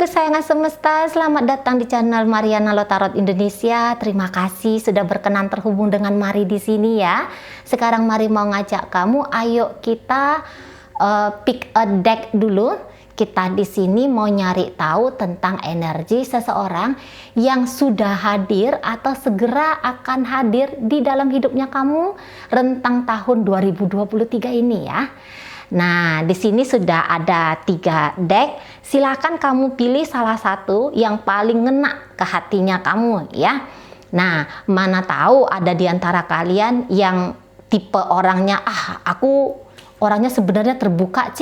kesayangan semesta, selamat datang di channel Mariana Lotarot Indonesia. Terima kasih sudah berkenan terhubung dengan Mari di sini ya. Sekarang Mari mau ngajak kamu, ayo kita pick a deck dulu. Kita di sini mau nyari tahu tentang energi seseorang yang sudah hadir atau segera akan hadir di dalam hidupnya kamu rentang tahun 2023 ini ya. Nah, di sini sudah ada 3 deck. Silakan kamu pilih salah satu yang paling ngena ke hatinya kamu ya. Nah, mana tahu ada di antara kalian yang tipe orangnya, aku orangnya sebenarnya terbuka,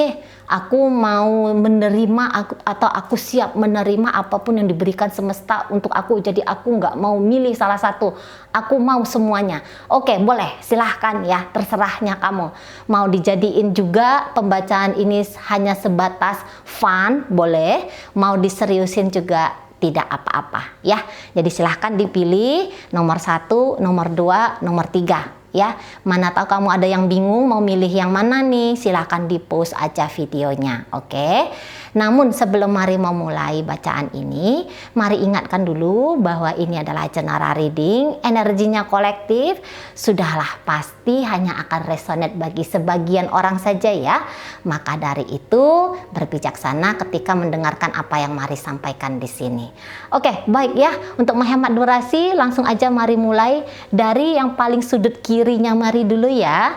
aku mau menerima atau aku siap menerima apapun yang diberikan semesta untuk aku, jadi aku nggak mau milih salah satu, aku mau semuanya. Oke, boleh, silahkan ya, terserahnya kamu. Mau dijadiin juga pembacaan ini hanya sebatas fun, boleh. Mau diseriusin juga tidak apa-apa ya. Jadi silahkan dipilih nomor 1, nomor 2, nomor 3 ya. Mana tahu kamu ada yang bingung mau milih yang mana nih, silahkan di post aja videonya. Oke. Namun sebelum Mari mau mulai bacaan ini, Mari ingatkan dulu bahwa ini adalah general reading, energinya kolektif, sudahlah pasti hanya akan resonate bagi sebagian orang saja ya. Maka dari itu berbijaksana ketika mendengarkan apa yang Mari sampaikan di sini. Oke, baik ya. Untuk menghemat durasi, langsung aja Mari mulai dari yang paling sudut kirinya Mari dulu ya.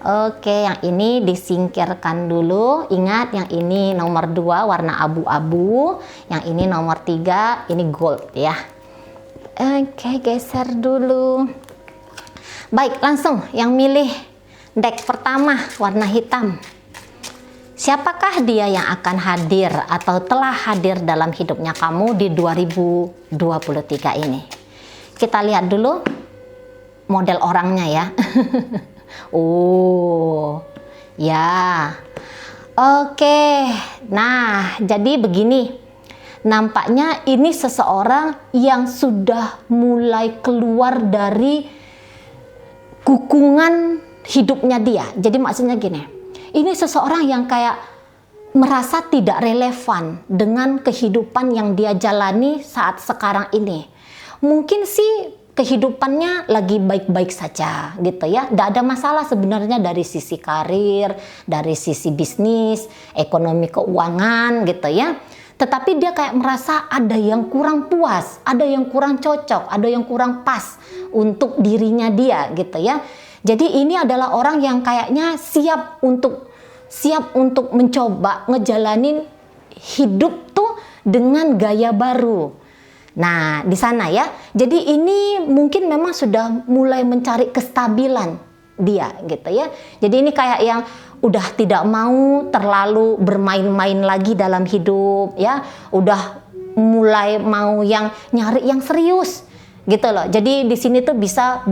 Oke, yang ini disingkirkan dulu. Ingat, yang ini nomor 2 warna abu-abu, yang ini nomor 3 ini gold ya. Oke, geser dulu. Baik, langsung yang milih deck pertama warna hitam. Siapakah dia yang akan hadir atau telah hadir dalam hidupnya kamu di 2023 ini? Kita lihat dulu model orangnya ya. Oh ya, oke. Nah, jadi begini, nampaknya ini seseorang yang sudah mulai keluar dari kukungan hidupnya dia. Jadi maksudnya gini, ini seseorang yang kayak merasa tidak relevan dengan kehidupan yang dia jalani saat sekarang ini. Mungkin sih kehidupannya lagi baik-baik saja gitu ya, tidak ada masalah sebenarnya dari sisi karir, dari sisi bisnis, ekonomi keuangan gitu ya. Tetapi dia kayak merasa ada yang kurang puas, ada yang kurang cocok, ada yang kurang pas untuk dirinya dia gitu ya. Jadi ini adalah orang yang kayaknya siap untuk mencoba ngejalanin hidup tuh dengan gaya baru. Nah, di sana ya. Jadi ini mungkin memang sudah mulai mencari kestabilan dia gitu ya. Jadi ini kayak yang udah tidak mau terlalu bermain-main lagi dalam hidup ya. Udah mulai mau yang nyari yang serius gitu loh. Jadi di sini tuh bisa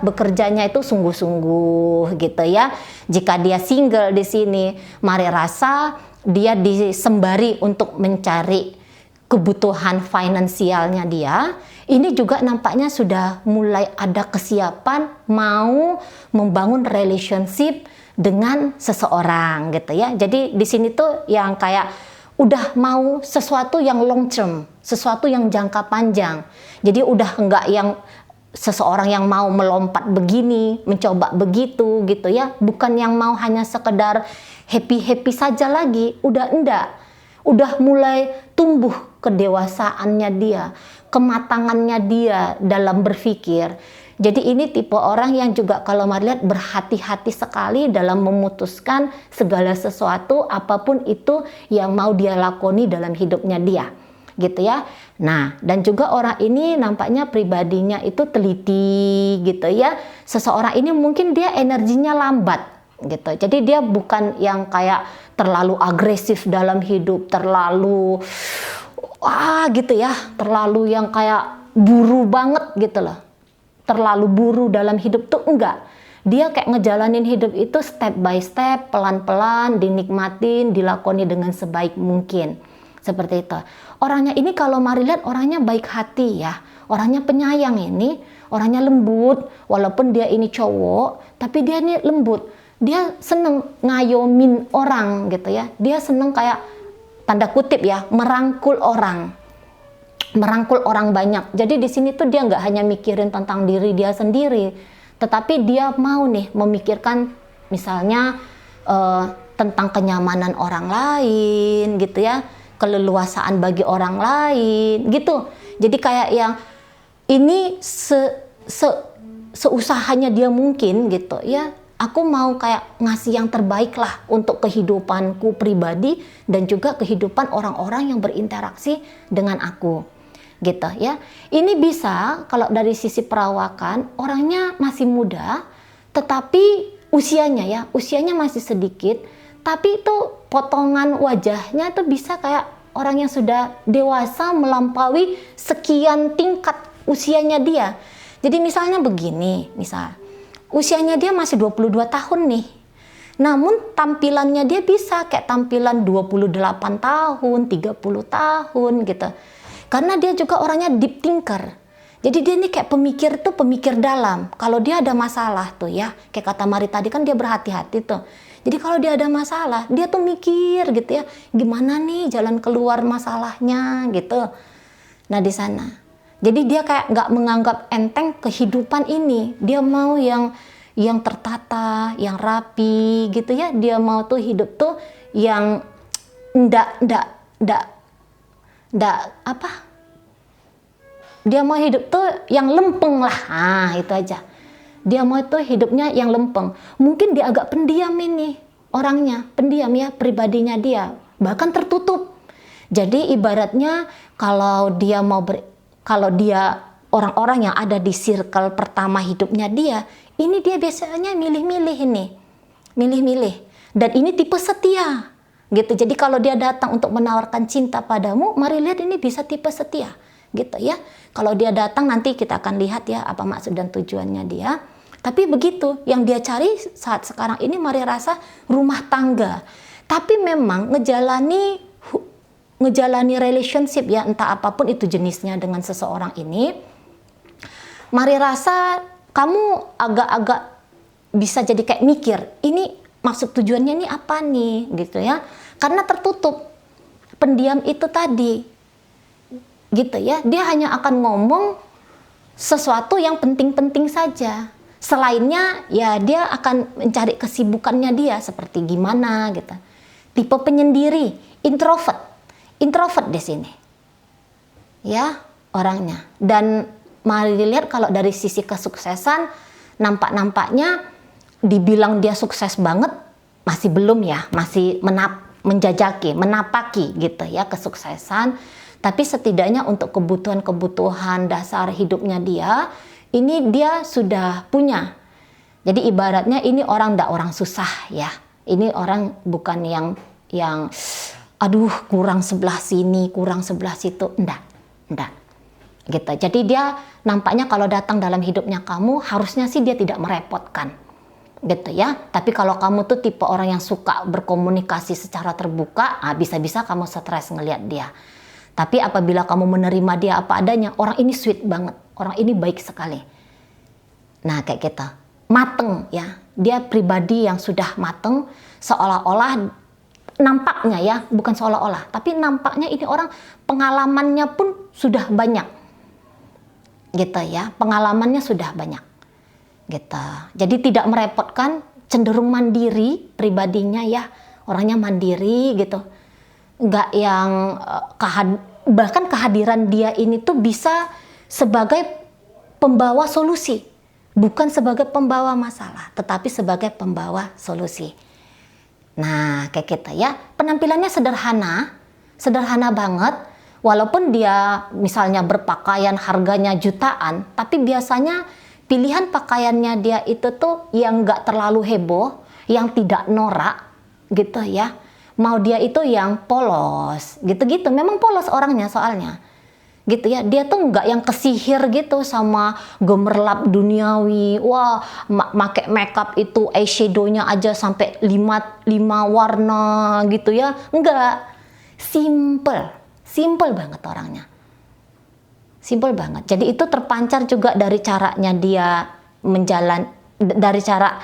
bekerjanya itu sungguh-sungguh gitu ya. Jika dia single di sini, Mari rasa dia disembari untuk mencari kebutuhan finansialnya dia. Ini juga nampaknya sudah mulai ada kesiapan mau membangun relationship dengan seseorang gitu ya. Jadi di sini tuh yang kayak udah mau sesuatu yang long term, sesuatu yang jangka panjang. Jadi udah enggak yang seseorang yang mau melompat begini, mencoba begitu gitu ya. Bukan yang mau hanya sekedar happy-happy saja lagi, udah enggak. Udah mulai tumbuh kedewasaannya dia, kematangannya dia dalam berpikir. Jadi ini tipe orang yang juga kalau Mari lihat berhati-hati sekali dalam memutuskan segala sesuatu apapun itu yang mau dia lakoni dalam hidupnya dia. Gitu ya. Nah, dan juga orang ini nampaknya pribadinya itu teliti gitu ya. Seseorang ini mungkin dia energinya lambat gitu. Jadi dia bukan yang kayak terlalu agresif dalam hidup, terlalu gitu ya, terlalu yang kayak buru banget gitu loh. Terlalu buru dalam hidup tuh enggak. Dia kayak ngejalanin hidup itu step by step, pelan-pelan, dinikmatin, dilakoni dengan sebaik mungkin. Seperti itu. Orangnya ini kalau Mari lihat orangnya baik hati ya. Orangnya penyayang ini, orangnya lembut. Walaupun dia ini cowok, tapi dia ini lembut. Dia seneng ngayomin orang gitu ya. Dia seneng kayak tanda kutip ya, merangkul orang banyak. Jadi di sini tuh dia nggak hanya mikirin tentang diri dia sendiri, tetapi dia mau nih memikirkan misalnya tentang kenyamanan orang lain gitu ya, keleluasaan bagi orang lain gitu. Jadi kayak yang ini seusahanya dia mungkin gitu ya, aku mau kayak ngasih yang terbaik lah untuk kehidupanku pribadi dan juga kehidupan orang-orang yang berinteraksi dengan aku gitu ya. Ini bisa kalau dari sisi perawakan, orangnya masih muda tetapi usianya masih sedikit, tapi itu potongan wajahnya tuh bisa kayak orang yang sudah dewasa melampaui sekian tingkat usianya dia. Jadi misalnya begini, usianya dia masih 22 tahun nih. Namun tampilannya dia bisa kayak tampilan 28 tahun, 30 tahun gitu. Karena dia juga orangnya deep thinker. Jadi dia nih kayak pemikir dalam. Kalau dia ada masalah tuh ya, kayak kata Mari tadi kan dia berhati-hati tuh. Jadi kalau dia ada masalah, dia tuh mikir gitu ya, gimana nih jalan keluar masalahnya gitu. Nah di sana. Jadi dia kayak nggak menganggap enteng kehidupan ini. Dia mau yang tertata, yang rapi gitu ya. Dia mau tuh hidup tuh yang dia mau hidup tuh yang lempeng lah. Itu aja. Dia mau tuh hidupnya yang lempeng. Mungkin dia agak pendiam ini orangnya, pendiam ya pribadinya dia, bahkan tertutup. Jadi ibaratnya kalau dia orang-orang yang ada di circle pertama hidupnya dia, ini dia biasanya milih-milih. Dan ini tipe setia. Gitu. Jadi kalau dia datang untuk menawarkan cinta padamu, mari lihat ini bisa tipe setia. Gitu ya. Kalau dia datang nanti kita akan lihat ya apa maksud dan tujuannya dia. Tapi begitu, yang dia cari saat sekarang ini Mari rasa rumah tangga. Tapi memang ngejalani relationship ya, entah apapun itu jenisnya dengan seseorang ini, Mari rasa kamu agak-agak bisa jadi kayak mikir, ini maksud tujuannya ini apa nih gitu ya. Karena tertutup, pendiam itu tadi gitu ya, dia hanya akan ngomong sesuatu yang penting-penting saja. Selainnya ya dia akan mencari kesibukannya dia seperti gimana gitu. Tipe penyendiri, introvert di sini. Ya, orangnya. Dan mari dilihat kalau dari sisi kesuksesan, nampak-nampaknya dibilang dia sukses banget masih belum ya, masih menapaki gitu ya kesuksesan. Tapi setidaknya untuk kebutuhan-kebutuhan dasar hidupnya dia, ini dia sudah punya. Jadi ibaratnya ini orang susah ya. Ini orang bukan yang aduh kurang sebelah sini, kurang sebelah situ. Enggak. Gitu. Jadi dia nampaknya kalau datang dalam hidupnya kamu, harusnya sih dia tidak merepotkan. Gitu ya. Tapi kalau kamu tuh tipe orang yang suka berkomunikasi secara terbuka, bisa-bisa kamu stres ngelihat dia. Tapi apabila kamu menerima dia apa adanya, orang ini sweet banget, orang ini baik sekali. Nah kayak kita, mateng ya, dia pribadi yang sudah mateng, seolah-olah nampaknya ya, bukan seolah-olah, tapi nampaknya ini orang pengalamannya pun sudah banyak, gitu ya, pengalamannya sudah banyak, gitu. Jadi tidak merepotkan, cenderung mandiri pribadinya ya, orangnya mandiri gitu. Nggak yang bahkan kehadiran dia ini tuh bisa sebagai pembawa solusi, bukan sebagai pembawa masalah, tetapi sebagai pembawa solusi. Nah kayak kita ya, penampilannya sederhana banget, walaupun dia misalnya berpakaian harganya jutaan, tapi biasanya pilihan pakaiannya dia itu tuh yang nggak terlalu heboh, yang tidak norak gitu ya. Mau dia itu yang polos, gitu-gitu. Memang polos orangnya soalnya. Gitu ya. Dia tuh nggak yang kesihir gitu sama gemerlap duniawi. Wah, make makeup itu eyeshadow-nya aja sampai 5 warna gitu ya. Enggak. Simple banget orangnya. Simple banget. Jadi itu terpancar juga dari caranya dia dari cara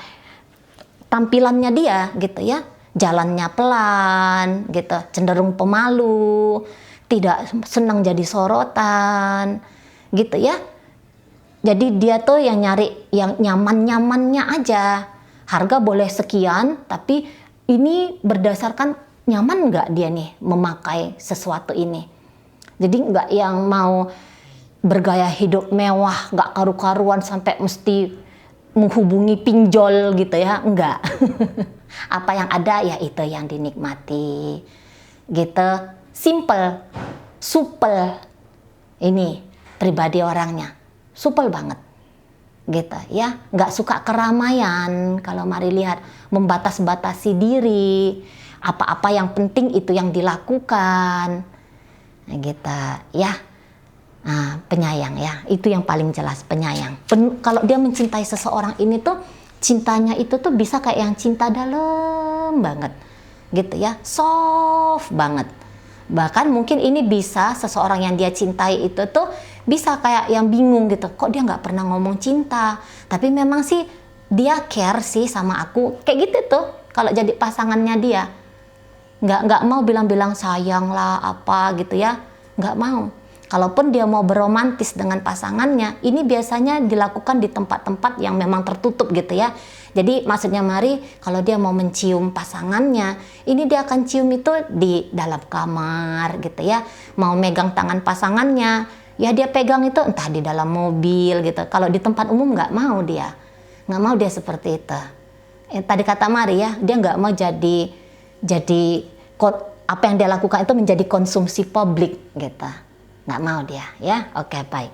tampilannya dia gitu ya. jalannya pelan gitu, cenderung pemalu, tidak senang jadi sorotan gitu ya. Jadi dia tuh yang nyari yang nyaman-nyamannya aja. Harga boleh sekian, tapi ini berdasarkan nyaman nggak dia nih memakai sesuatu ini. Jadi nggak yang mau bergaya hidup mewah, nggak karu-karuan sampai mesti menghubungi pinjol gitu ya, enggak. Apa yang ada ya itu yang dinikmati. Gitu, simple, supel. Ini pribadi orangnya, supel banget. Gitu ya, nggak suka keramaian. Kalau mari lihat, membatas-batasi diri. Apa-apa yang penting itu yang dilakukan. Nah, gitu ya. Nah, penyayang ya, itu yang paling jelas, penyayang. Kalau dia mencintai seseorang ini tuh, cintanya itu tuh bisa kayak yang cinta dalam banget, gitu ya, soft banget. Bahkan mungkin ini bisa seseorang yang dia cintai itu tuh bisa kayak yang bingung gitu, kok dia nggak pernah ngomong cinta, tapi memang sih dia care sih sama aku, kayak gitu tuh. Kalau jadi pasangannya dia, nggak mau bilang-bilang sayang lah apa gitu ya, nggak mau. Kalaupun dia mau beromantis dengan pasangannya, ini biasanya dilakukan di tempat-tempat yang memang tertutup gitu ya. Jadi maksudnya mari kalau dia mau mencium pasangannya, ini dia akan cium itu di dalam kamar gitu ya. Mau megang tangan pasangannya, ya dia pegang itu entah di dalam mobil gitu. Kalau di tempat umum nggak mau dia seperti itu. Tadi kata Mari ya, dia nggak mau jadi apa yang dia lakukan itu menjadi konsumsi publik gitu. Nggak mau dia ya. Oke, baik.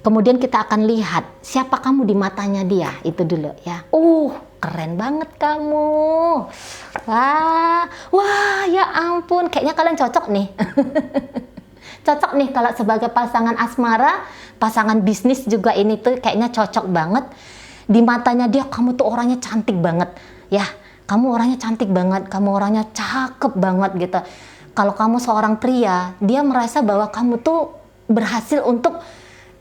Kemudian kita akan lihat siapa kamu di matanya dia, itu dulu ya. Keren banget kamu. Wah ya ampun, kayaknya kalian cocok nih. Cocok nih kalau sebagai pasangan asmara, pasangan bisnis juga ini tuh kayaknya cocok banget. Di matanya dia kamu tuh orangnya cantik banget ya. Kamu orangnya cantik banget, kamu orangnya cakep banget gitu. Kalau kamu seorang pria, dia merasa bahwa kamu tuh berhasil untuk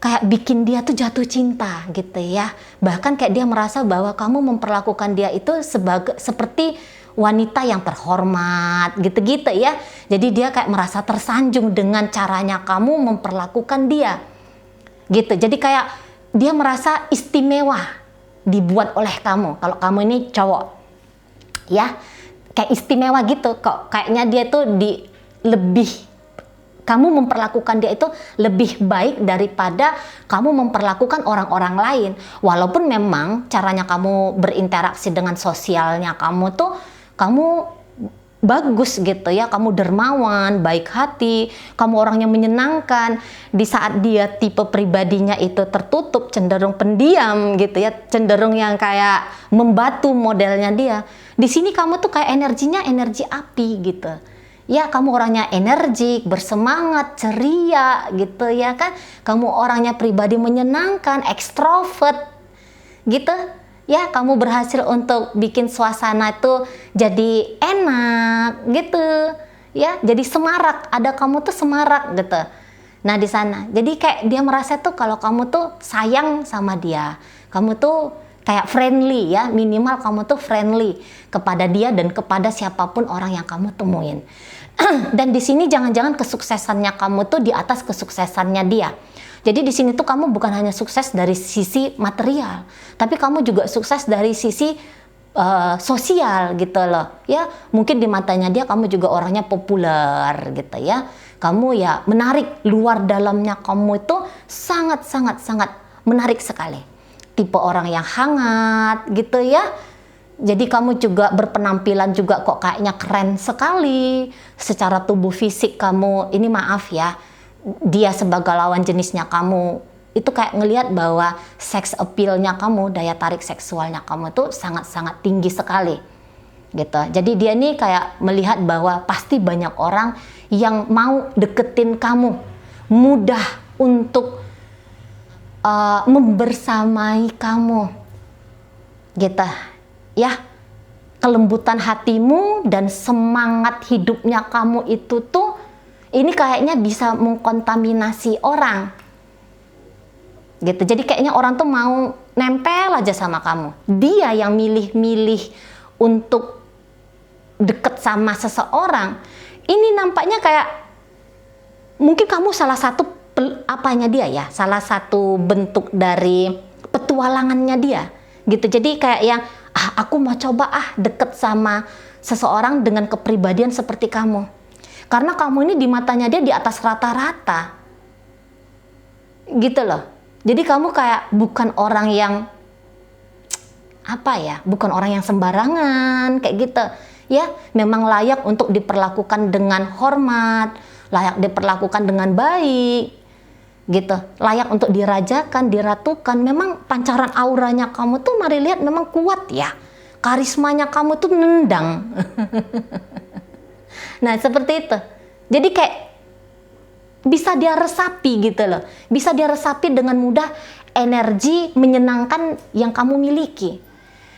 kayak bikin dia tuh jatuh cinta gitu ya. Bahkan kayak dia merasa bahwa kamu memperlakukan dia itu seperti wanita yang terhormat gitu-gitu ya. Jadi dia kayak merasa tersanjung dengan caranya kamu memperlakukan dia. Gitu. Jadi kayak dia merasa istimewa dibuat oleh kamu. Kalau kamu ini cowok ya. Kayak istimewa gitu kok, kayaknya dia tuh kamu memperlakukan dia itu lebih baik daripada kamu memperlakukan orang-orang lain. Walaupun memang caranya kamu berinteraksi dengan sosialnya kamu tuh kamu bagus gitu ya, kamu dermawan, baik hati, kamu orangnya menyenangkan. Di saat dia tipe pribadinya itu tertutup, cenderung pendiam gitu ya, cenderung yang kayak membatu modelnya dia. Di sini kamu tuh kayak energinya energi api gitu. Ya, kamu orangnya energik, bersemangat, ceria gitu ya kan. Kamu orangnya pribadi menyenangkan, ekstrovert gitu. Ya, kamu berhasil untuk bikin suasana itu jadi enak gitu. Ya, jadi semarak. Ada kamu tuh semarak gitu. Nah, di sana. Jadi kayak dia merasa tuh kalau kamu tuh sayang sama dia. Kamu tuh kayak friendly ya, minimal kamu tuh friendly kepada dia dan kepada siapapun orang yang kamu temuin. Dan di sini jangan-jangan kesuksesannya kamu tuh di atas kesuksesannya dia. Jadi di sini tuh kamu bukan hanya sukses dari sisi material, tapi kamu juga sukses dari sisi sosial gitu loh. Ya, mungkin di matanya dia kamu juga orangnya populer gitu ya. Kamu ya menarik, luar dalamnya kamu itu sangat menarik sekali. Tipe orang yang hangat gitu ya. Jadi kamu juga berpenampilan juga kok kayaknya keren sekali. Secara tubuh fisik kamu, ini maaf ya, dia sebagai lawan jenisnya kamu, itu kayak ngelihat bahwa sex appeal-nya kamu, daya tarik seksualnya kamu tuh sangat-sangat tinggi sekali. Gitu. Jadi dia nih kayak melihat bahwa pasti banyak orang yang mau deketin kamu. Mudah untuk membersamai kamu. Gitu. Ya, kelembutan hatimu dan semangat hidupnya kamu itu tuh ini kayaknya bisa mengkontaminasi orang. Gitu. Jadi kayaknya orang tuh mau nempel aja sama kamu. Dia yang milih-milih untuk deket sama seseorang, ini nampaknya kayak mungkin kamu salah satu apanya dia ya, salah satu bentuk dari petualangannya dia gitu. Jadi kayak yang aku mau coba deket sama seseorang dengan kepribadian seperti kamu, karena kamu ini di matanya dia di atas rata-rata gitu loh. Jadi kamu kayak bukan orang yang bukan orang yang sembarangan kayak gitu ya. Memang layak untuk diperlakukan dengan hormat, layak diperlakukan dengan baik gitu, layak untuk dirajakan, diratukan. Memang pancaran auranya kamu tuh mari lihat memang kuat ya, karismanya kamu tuh nendang. Nah seperti itu. Jadi kayak bisa dia resapi gitu loh, bisa dia resapi dengan mudah energi menyenangkan yang kamu miliki.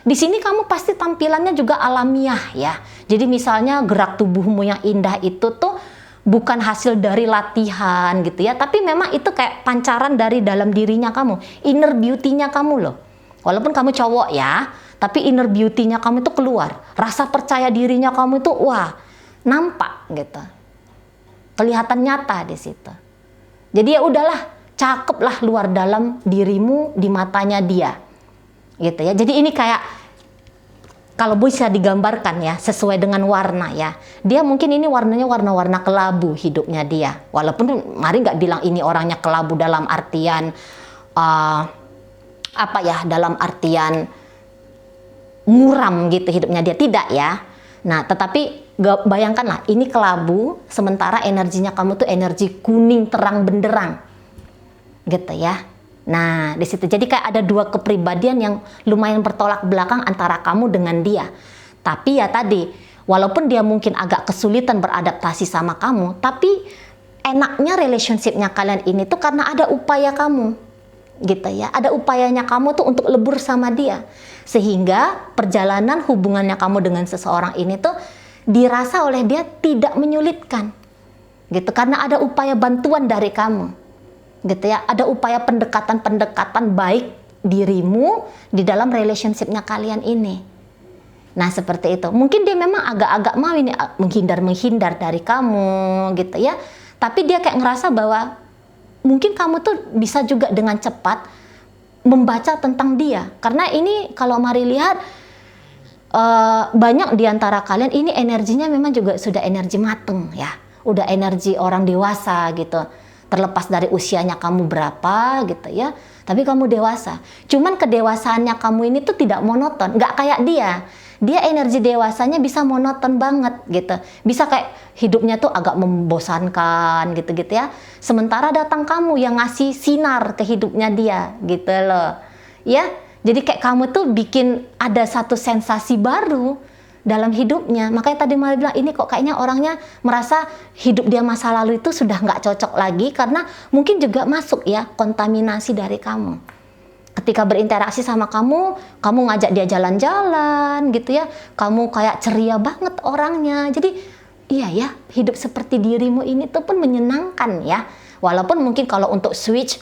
Di sini kamu pasti tampilannya juga alamiah ya. Jadi misalnya gerak tubuhmu yang indah itu tuh bukan hasil dari latihan gitu ya, tapi memang itu kayak pancaran dari dalam dirinya kamu, inner beauty-nya kamu loh. Walaupun kamu cowok ya, tapi inner beauty-nya kamu itu keluar. Rasa percaya dirinya kamu itu nampak gitu. Kelihatan nyata di situ. Jadi ya udahlah, cakep lah luar dalam dirimu di matanya dia. Gitu ya. Jadi ini kayak kalau bisa digambarkan ya sesuai dengan warna ya, dia mungkin ini warnanya warna-warna kelabu hidupnya dia. Walaupun mari nggak bilang ini orangnya kelabu dalam artian dalam artian muram gitu hidupnya dia, tidak ya. Nah tetapi bayangkanlah ini kelabu, sementara energinya kamu tuh energi kuning terang benderang gitu ya. Nah, di situ jadi kayak ada dua kepribadian yang lumayan bertolak belakang antara kamu dengan dia. Tapi ya tadi, walaupun dia mungkin agak kesulitan beradaptasi sama kamu, tapi enaknya relationship-nya kalian ini tuh karena ada upaya kamu. Gitu ya. Ada upayanya kamu tuh untuk lebur sama dia. Sehingga perjalanan hubungannya kamu dengan seseorang ini tuh dirasa oleh dia tidak menyulitkan. Gitu, karena ada upaya bantuan dari kamu. Gitu ya, ada upaya pendekatan baik dirimu di dalam relationship-nya kalian ini. Nah seperti itu. Mungkin dia memang agak-agak mau ini menghindar dari kamu gitu ya, tapi dia kayak ngerasa bahwa mungkin kamu tuh bisa juga dengan cepat membaca tentang dia. Karena ini kalau mari lihat banyak di antara kalian ini energinya memang juga sudah energi mateng ya, udah energi orang dewasa gitu. Terlepas dari usianya kamu berapa gitu ya, tapi kamu dewasa. Cuman kedewasaannya kamu ini tuh tidak monoton, nggak kayak dia. Dia energi dewasanya bisa monoton banget gitu, bisa kayak hidupnya tuh agak membosankan gitu-gitu ya. Sementara datang kamu yang ngasih sinar ke hidupnya dia gitu loh ya. Jadi kayak kamu tuh bikin ada satu sensasi baru dalam hidupnya. Makanya tadi Mari bilang ini kok kayaknya orangnya merasa hidup dia masa lalu itu sudah nggak cocok lagi, karena mungkin juga masuk ya kontaminasi dari kamu. Ketika berinteraksi sama kamu ngajak dia jalan-jalan gitu ya, kamu kayak ceria banget orangnya. Jadi iya ya, hidup seperti dirimu ini tuh pun menyenangkan ya. Walaupun mungkin kalau untuk switch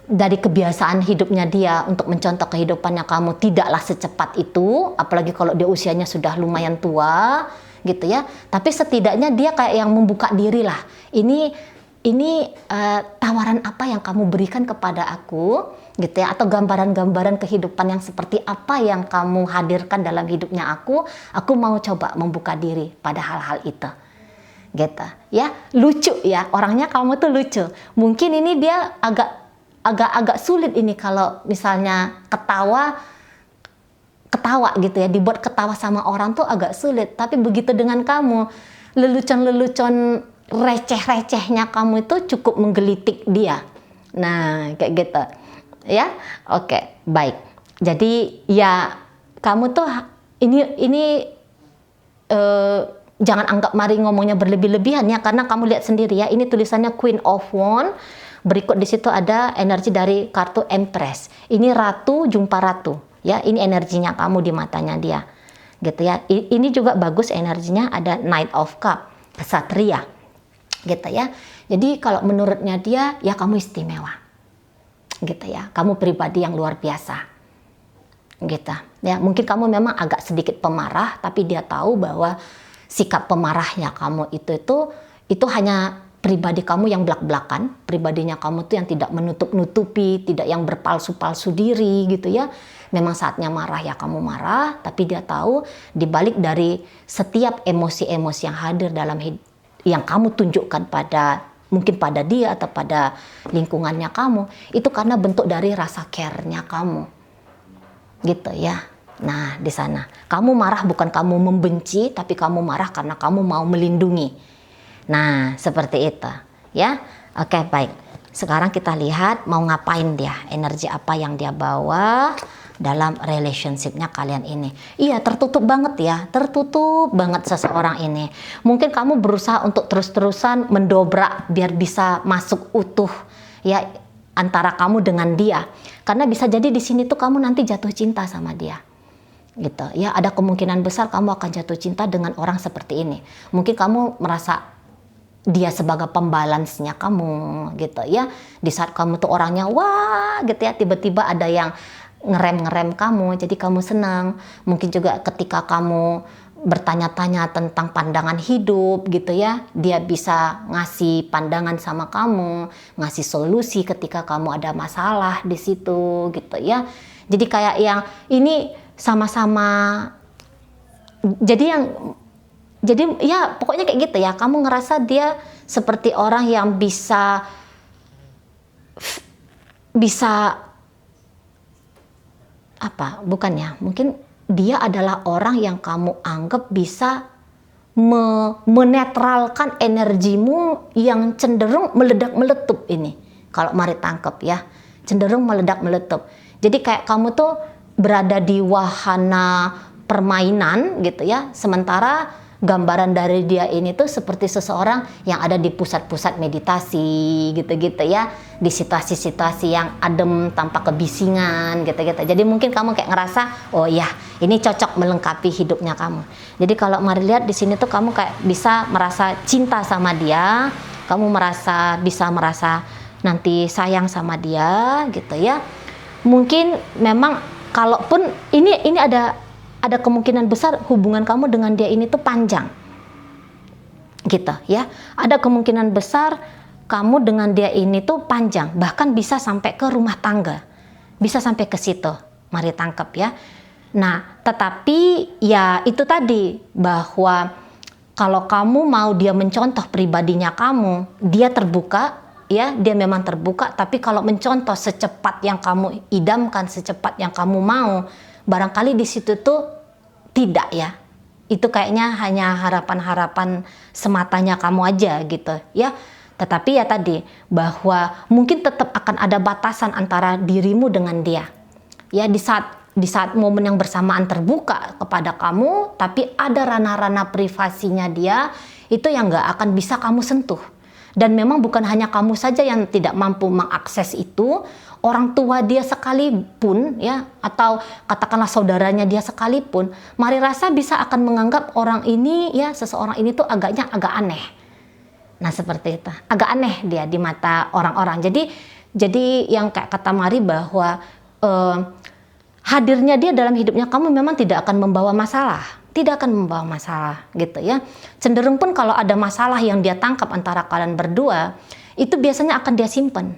dari kebiasaan hidupnya dia untuk mencontoh kehidupannya kamu tidaklah secepat itu, apalagi kalau dia usianya sudah lumayan tua gitu ya. Tapi setidaknya dia kayak yang membuka diri lah. Ini tawaran apa yang kamu berikan kepada aku gitu ya, atau gambaran-gambaran kehidupan yang seperti apa yang kamu hadirkan dalam hidupnya aku mau coba membuka diri pada hal-hal itu. Gitu ya. Lucu ya, orangnya kamu tuh lucu. Mungkin ini dia agak sulit ini kalau misalnya ketawa gitu ya, dibuat ketawa sama orang tuh agak sulit. Tapi begitu dengan kamu, lelucon receh-recehnya kamu itu cukup menggelitik dia. Nah kayak gitu ya. Oke, baik. Jadi ya kamu tuh ini jangan anggap Mari ngomongnya berlebih-lebihan ya, karena kamu lihat sendiri ya, ini tulisannya Queen of Wands. Berikut di situ ada energi dari kartu Empress. Ini ratu jumpa ratu, ya. Ini energinya kamu di matanya dia, gitu ya. Ini juga bagus energinya, ada Knight of Cup, kesatria, gitu ya. Jadi kalau menurutnya dia, ya kamu istimewa, gitu ya. Kamu pribadi yang luar biasa, gitu ya. Mungkin kamu memang agak sedikit pemarah, tapi dia tahu bahwa sikap pemarahnya kamu itu hanya pribadi kamu yang belak-belakan, pribadinya kamu tuh yang tidak menutup-nutupi, tidak yang berpalsu-palsu diri gitu ya. Memang saatnya marah ya kamu marah, tapi dia tahu dibalik dari setiap emosi-emosi yang hadir dalam hidup yang kamu tunjukkan mungkin pada dia atau pada lingkungannya kamu, itu karena bentuk dari rasa care-nya kamu. Gitu ya. Nah, di sana kamu marah bukan kamu membenci, tapi kamu marah karena kamu mau melindungi. Nah, seperti itu ya. Oke, baik. Sekarang kita lihat mau ngapain dia, energi apa yang dia bawa dalam relationship-nya kalian ini. Iya, tertutup banget ya, tertutup banget seseorang ini. Mungkin kamu berusaha untuk terus-terusan mendobrak biar bisa masuk utuh ya antara kamu dengan dia. Karena bisa jadi di sini tuh kamu nanti jatuh cinta sama dia. Gitu ya, ada kemungkinan besar kamu akan jatuh cinta dengan orang seperti ini. Mungkin kamu merasa dia sebagai pembalansnya kamu gitu ya. Di saat kamu tuh orangnya wah gitu ya, tiba-tiba ada yang ngerem kamu, jadi kamu senang. Mungkin juga ketika kamu bertanya-tanya tentang pandangan hidup gitu ya, dia bisa ngasih pandangan sama kamu, ngasih solusi ketika kamu ada masalah di situ gitu ya. Jadi kayak yang ini sama-sama, jadi ya pokoknya kayak gitu ya, kamu ngerasa dia seperti orang yang bisa apa, bukan ya, mungkin dia adalah orang yang kamu anggap bisa menetralkan energimu yang cenderung meledak-meletup ini. Kalau mari tangkap ya, cenderung meledak-meletup. Jadi kayak kamu tuh berada di wahana permainan gitu ya, sementara gambaran dari dia ini tuh seperti seseorang yang ada di pusat-pusat meditasi gitu-gitu ya, di situasi-situasi yang adem tanpa kebisingan gitu-gitu. Jadi mungkin kamu kayak ngerasa, oh ya ini cocok melengkapi hidupnya kamu. Jadi kalau mari lihat di sini tuh kamu kayak bisa merasa cinta sama dia, kamu bisa merasa nanti sayang sama dia gitu ya. Mungkin memang kalaupun ini ada kemungkinan besar hubungan kamu dengan dia ini tuh panjang gitu ya. Ada kemungkinan besar kamu dengan dia ini tuh panjang, bahkan bisa sampai ke rumah tangga, bisa sampai ke situ. Mari tangkap ya. Nah, tetapi ya itu tadi, bahwa kalau kamu mau dia mencontoh pribadinya kamu, dia terbuka ya, dia memang terbuka, tapi kalau mencontoh secepat yang kamu idamkan, secepat yang kamu mau, barangkali di situ tuh tidak ya. Itu kayaknya hanya harapan-harapan sematanya kamu aja gitu ya. Tetapi ya tadi, bahwa mungkin tetap akan ada batasan antara dirimu dengan dia. Ya, di saat momen yang bersamaan terbuka kepada kamu, tapi ada ranah-ranah privasinya dia itu yang nggak akan bisa kamu sentuh. Dan memang bukan hanya kamu saja yang tidak mampu mengakses itu, orang tua dia sekalipun ya, atau katakanlah saudaranya dia sekalipun, mari rasa bisa akan menganggap orang ini ya, seseorang ini tuh agak aneh. Nah, seperti itu. Agak aneh dia di mata orang-orang. Jadi yang kayak kata Mari bahwa hadirnya dia dalam hidupnya kamu memang tidak akan membawa masalah. Tidak akan membawa masalah gitu ya. Cenderung pun kalau ada masalah yang dia tangkap antara kalian berdua, itu biasanya akan dia simpan.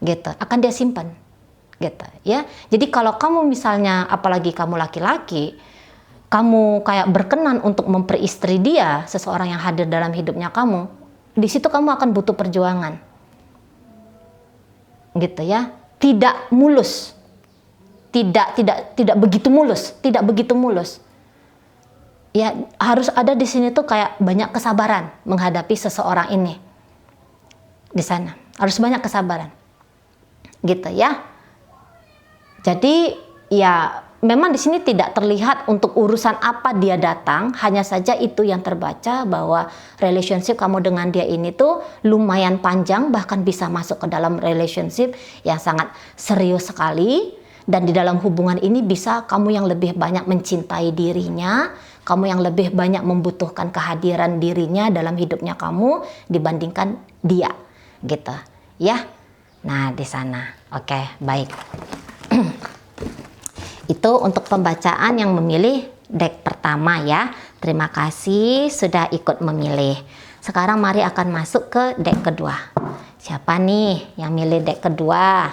Gitu, akan dia simpan. Gitu ya. Jadi kalau kamu misalnya, apalagi kamu laki-laki, kamu kayak berkenan untuk memperistri dia, seseorang yang hadir dalam hidupnya kamu, di situ kamu akan butuh perjuangan. Gitu ya. Tidak mulus. Tidak begitu mulus. Ya, harus ada di sini tuh kayak banyak kesabaran menghadapi seseorang ini. Di sana harus banyak kesabaran. Gitu ya. Jadi ya memang di sini tidak terlihat untuk urusan apa dia datang, hanya saja itu yang terbaca, bahwa relationship kamu dengan dia ini tuh lumayan panjang, bahkan bisa masuk ke dalam relationship yang sangat serius sekali. Dan di dalam hubungan ini bisa kamu yang lebih banyak mencintai dirinya, kamu yang lebih banyak membutuhkan kehadiran dirinya dalam hidupnya kamu dibandingkan dia, gitu ya. Nah, di sana. Oke, baik. Itu untuk pembacaan yang memilih deck pertama ya. Terima kasih sudah ikut memilih. Sekarang mari akan masuk ke deck kedua. Siapa nih yang milih deck kedua?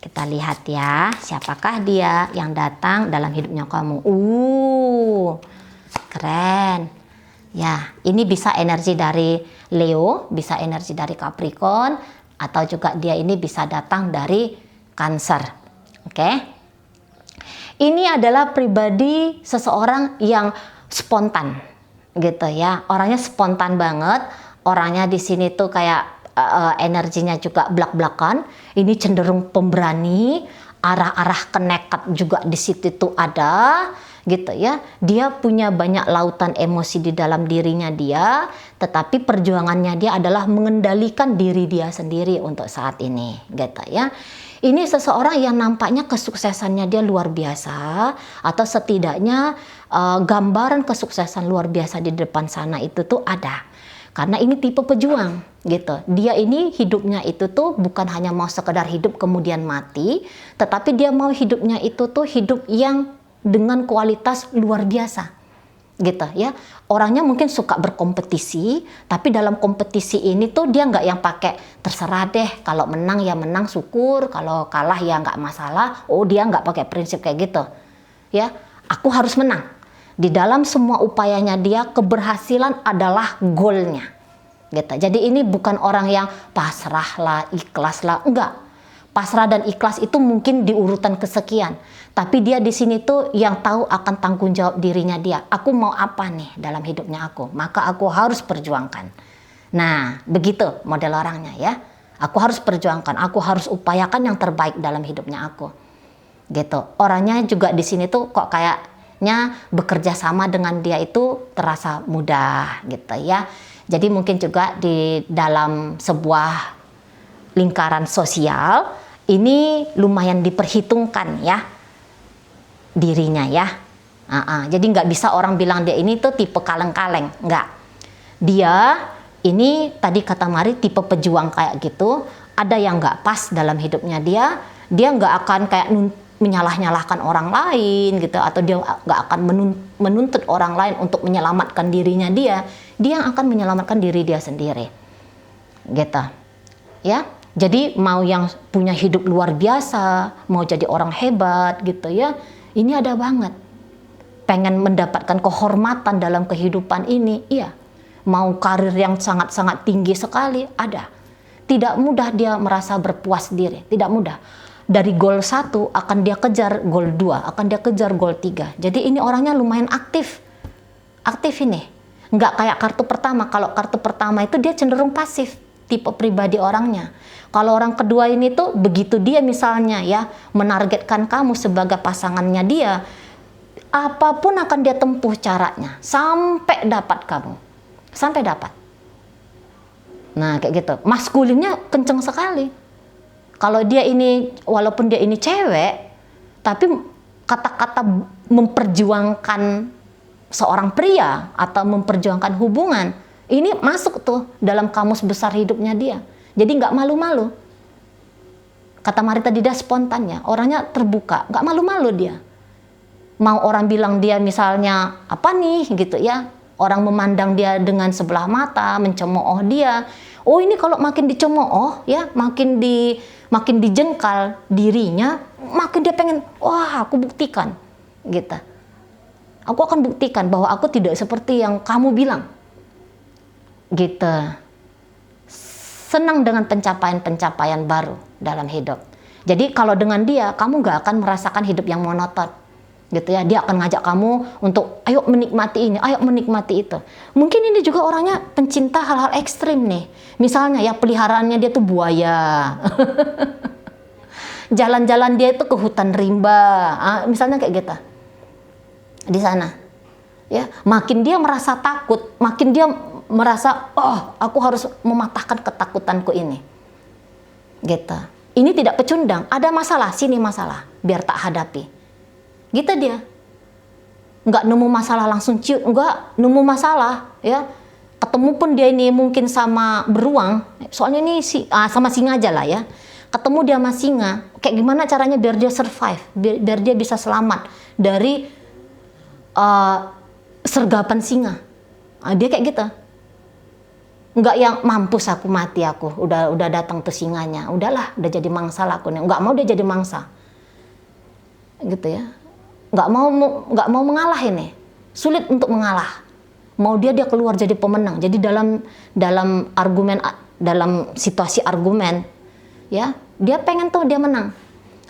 Kita lihat ya, siapakah dia yang datang dalam hidupnya kamu. Keren. Ya, ini bisa energi dari Leo, bisa energi dari Capricorn, atau juga dia ini bisa datang dari Cancer. Oke. Ini adalah pribadi seseorang yang spontan, gitu ya. Orangnya spontan banget. Orangnya di sini tuh kayak energinya juga blak-blakan. Ini cenderung pemberani, arah-arah kenekat juga di situ tuh ada, gitu ya. Dia punya banyak lautan emosi di dalam dirinya dia, tetapi perjuangannya dia adalah mengendalikan diri dia sendiri untuk saat ini, gitu ya. Ini seseorang yang nampaknya kesuksesannya dia luar biasa, atau setidaknya gambaran kesuksesan luar biasa di depan sana itu tuh ada. Karena ini tipe pejuang gitu. Dia ini hidupnya itu tuh bukan hanya mau sekedar hidup kemudian mati, tetapi dia mau hidupnya itu tuh hidup yang dengan kualitas luar biasa. Gitu ya. Orangnya mungkin suka berkompetisi, tapi dalam kompetisi ini tuh dia nggak yang pakai terserah deh, kalau menang ya menang syukur, kalau kalah ya nggak masalah. Oh, dia nggak pakai prinsip kayak gitu. Ya, aku harus menang. Di dalam semua upayanya dia, keberhasilan adalah goalnya. Gitu. Jadi ini bukan orang yang pasrah lah, ikhlas lah, enggak. Pasrah dan ikhlas itu mungkin di urutan kesekian. Tapi dia di sini tuh yang tahu akan tanggung jawab dirinya dia. Aku mau apa nih dalam hidupnya aku? Maka aku harus perjuangkan. Nah, begitu model orangnya ya. Aku harus perjuangkan, aku harus upayakan yang terbaik dalam hidupnya aku. Gitu. Orangnya juga di sini tuh kok kayaknya bekerja sama dengan dia itu terasa mudah gitu ya. Jadi mungkin juga di dalam sebuah lingkaran sosial ini lumayan diperhitungkan ya dirinya ya. Jadi nggak bisa orang bilang dia ini tuh tipe kaleng-kaleng, nggak. Dia ini tadi kata Mari tipe pejuang kayak gitu. Ada yang nggak pas dalam hidupnya dia nggak akan kayak menyalah-nyalahkan orang lain gitu, atau dia nggak akan menuntut orang lain untuk menyelamatkan dirinya dia yang akan menyelamatkan diri dia sendiri gitu ya. Jadi mau yang punya hidup luar biasa, mau jadi orang hebat gitu ya, ini ada banget. Pengen mendapatkan kehormatan dalam kehidupan ini, iya. Mau karir yang sangat-sangat tinggi sekali, ada. Tidak mudah dia merasa berpuas diri, tidak mudah. Dari goal 1 akan dia kejar goal 2, akan dia kejar goal 3. Jadi ini orangnya lumayan aktif. Aktif ini. Nggak kayak kartu pertama. Kalau kartu pertama itu dia cenderung pasif. Tipe pribadi orangnya. Kalau orang kedua ini tuh begitu dia misalnya ya menargetkan kamu sebagai pasangannya dia, apapun akan dia tempuh caranya sampai dapat kamu. Sampai dapat. Nah, kayak gitu. Maskulinnya kenceng sekali. Kalau dia ini, walaupun dia ini cewek, tapi kata-kata memperjuangkan seorang pria atau memperjuangkan hubungan, ini masuk tuh dalam kamus besar hidupnya dia. Jadi nggak malu-malu. Kata Mari tadi dia spontan ya, orangnya terbuka, nggak malu-malu dia. Mau orang bilang dia misalnya apa nih gitu ya, orang memandang dia dengan sebelah mata, mencemooh dia. Oh ini kalau makin dicemooh ya, makin dijengkal dirinya, makin dia pengen, wah aku buktikan gitu. Aku akan buktikan bahwa aku tidak seperti yang kamu bilang gitu. Senang dengan pencapaian-pencapaian baru dalam hidup. Jadi kalau dengan dia, kamu gak akan merasakan hidup yang monoton gitu ya. Dia akan ngajak kamu untuk ayo menikmati ini, ayo menikmati itu. Mungkin ini juga orangnya pencinta hal-hal ekstrim nih. Misalnya ya peliharaannya dia tuh buaya. Jalan-jalan dia itu ke hutan rimba, misalnya kayak gitu. Di sana. Ya, makin dia merasa takut, makin dia merasa, oh, aku harus mematahkan ketakutanku ini. Gitu. Ini tidak pecundang, ada masalah, sini masalah, biar tak hadapi. Gitu dia. Nggak nemu masalah langsung ciut, nggak nemu masalah, ya. Ketemu pun dia ini mungkin sama beruang, soalnya ini sama singa aja lah ya. ketemu dia sama singa, kayak gimana caranya biar dia survive, biar dia bisa selamat dari sergapan singa. Dia kayak gitu. Nggak yang mampus aku mati aku, udah datang tuh singanya, udahlah, udah jadi mangsa lah aku nih. Nggak mau dia jadi mangsa, gitu ya. Nggak mau mengalah ini, sulit untuk mengalah. Mau dia keluar jadi pemenang. Jadi dalam argumen, dalam situasi argumen, ya dia pengen tuh dia menang.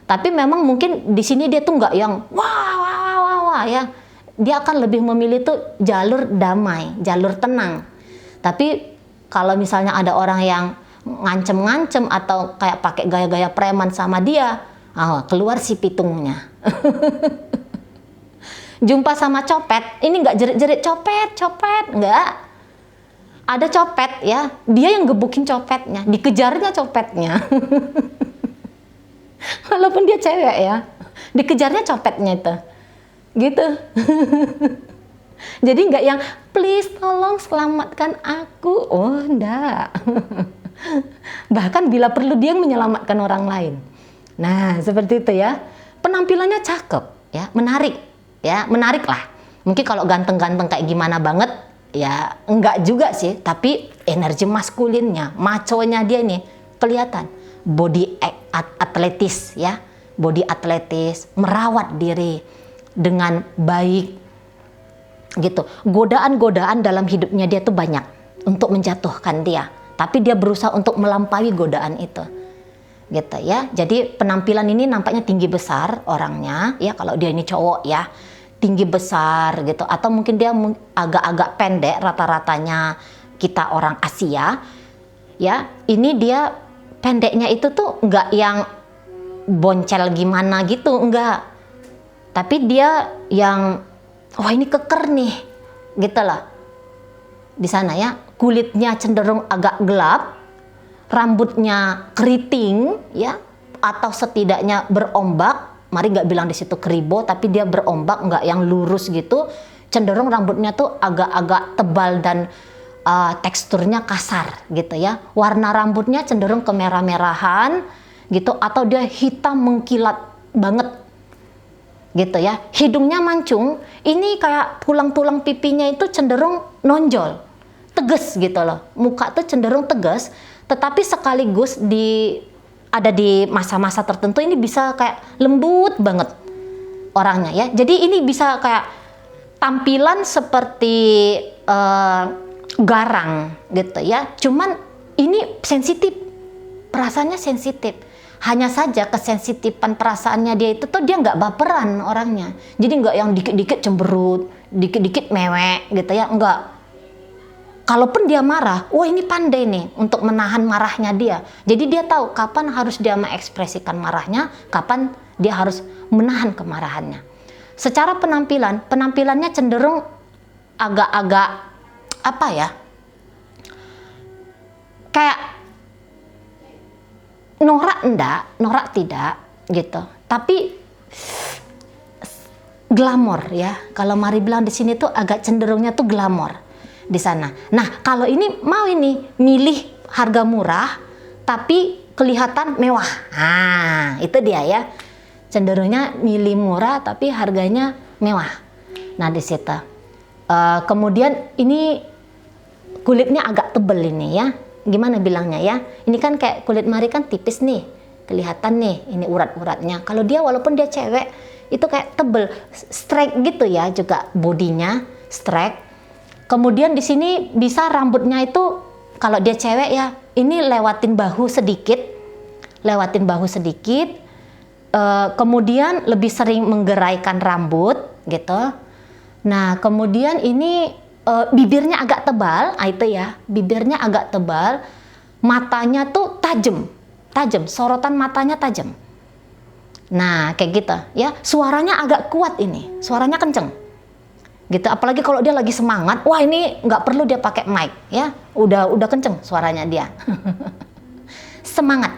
Tapi memang mungkin di sini dia tuh nggak yang wah ya. Dia akan lebih memilih tuh jalur damai, jalur tenang. Tapi kalau misalnya ada orang yang ngancem-ngancem atau kayak pakai gaya-gaya preman sama dia, keluar si pitungnya. Jumpa sama copet, ini nggak jerit-jerit copet, nggak. Ada copet ya, dia yang gebukin copetnya, dikejarnya copetnya. Walaupun dia cewek ya, dikejarnya copetnya itu, gitu. Jadi nggak yang please tolong selamatkan aku, oh enggak. Bahkan bila perlu dia menyelamatkan orang lain. Nah seperti itu ya, penampilannya cakep ya, menarik lah. Mungkin kalau ganteng-ganteng kayak gimana banget ya enggak juga sih, tapi energi maskulinnya, maconya dia nih kelihatan. Body atletis ya, body atletis, merawat diri dengan baik gitu. Godaan-godaan dalam hidupnya dia tuh banyak untuk menjatuhkan dia, tapi dia berusaha untuk melampaui godaan itu, gitu ya. Jadi penampilan ini nampaknya tinggi besar orangnya ya, kalau dia ini cowok ya, tinggi besar gitu, atau mungkin dia agak-agak pendek rata-ratanya kita orang Asia ya. Ini dia pendeknya itu tuh nggak yang boncel gimana gitu, enggak, tapi dia yang wah ini keker nih gitu lah di sana ya. Kulitnya cenderung agak gelap, rambutnya keriting ya, atau setidaknya berombak. Mari nggak bilang di situ keribo, tapi dia berombak, nggak yang lurus gitu. Cenderung rambutnya tuh agak-agak tebal dan teksturnya kasar gitu ya. Warna rambutnya cenderung kemerah-merahan gitu, atau dia hitam mengkilat banget gitu ya. Hidungnya mancung, ini kayak tulang-tulang pipinya itu cenderung nonjol, tegas gitu loh. Muka tuh cenderung tegas, tetapi sekaligus ada di masa-masa tertentu ini bisa kayak lembut banget orangnya ya. Jadi ini bisa kayak tampilan seperti garang gitu ya. Cuman ini sensitif, perasaannya sensitif. Hanya saja kesensitifan perasaannya dia itu tuh dia nggak baperan orangnya. Jadi nggak yang dikit-dikit cemberut, dikit-dikit mewek gitu ya, enggak. Kalaupun dia marah, wah ini pandai nih untuk menahan marahnya dia. Jadi dia tahu kapan harus dia mengekspresikan marahnya, kapan dia harus menahan kemarahannya. Secara penampilannya cenderung agak-agak apa ya, kayak norak tidak gitu, tapi glamor ya. Kalau Mari bilang di sini tuh agak cenderungnya tuh glamor di sana. Nah kalau ini mau ini milih harga murah tapi kelihatan mewah, nah itu dia ya, cenderungnya milih murah tapi harganya mewah. Nah di situ kemudian ini kulitnya agak tebel ini ya, gimana bilangnya ya, ini kan kayak kulit Mari kan tipis nih, kelihatan nih ini urat-uratnya. Kalau dia walaupun dia cewek itu kayak tebel, straight gitu ya, juga bodinya straight. Kemudian di sini bisa rambutnya itu kalau dia cewek ya, ini lewatin bahu sedikit, kemudian lebih sering menggeraikan rambut gitu. Nah kemudian ini bibirnya agak tebal, itu ya, bibirnya agak tebal, matanya tuh tajam, sorotan matanya tajam. Nah kayak gitu ya, suaranya agak kuat ini, suaranya kenceng gitu. Apalagi kalau dia lagi semangat, wah ini nggak perlu dia pakai mic ya, udah kenceng suaranya dia.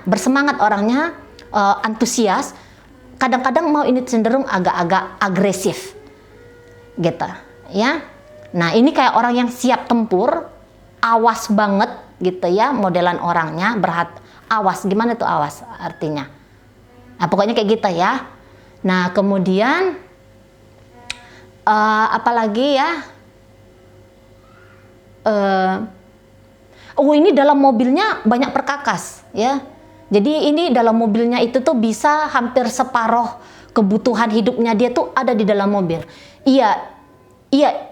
Bersemangat orangnya, antusias. Kadang-kadang mau ini cenderung agak-agak agresif gitu ya. Nah ini kayak orang yang siap tempur, awas banget gitu ya, modelan orangnya Awas, gimana tuh awas artinya? Nah, pokoknya kayak gitu ya. Nah, kemudian apalagi ya? Ini dalam mobilnya banyak perkakas ya. Jadi ini dalam mobilnya itu tuh bisa hampir separuh kebutuhan hidupnya dia tuh ada di dalam mobil. Iya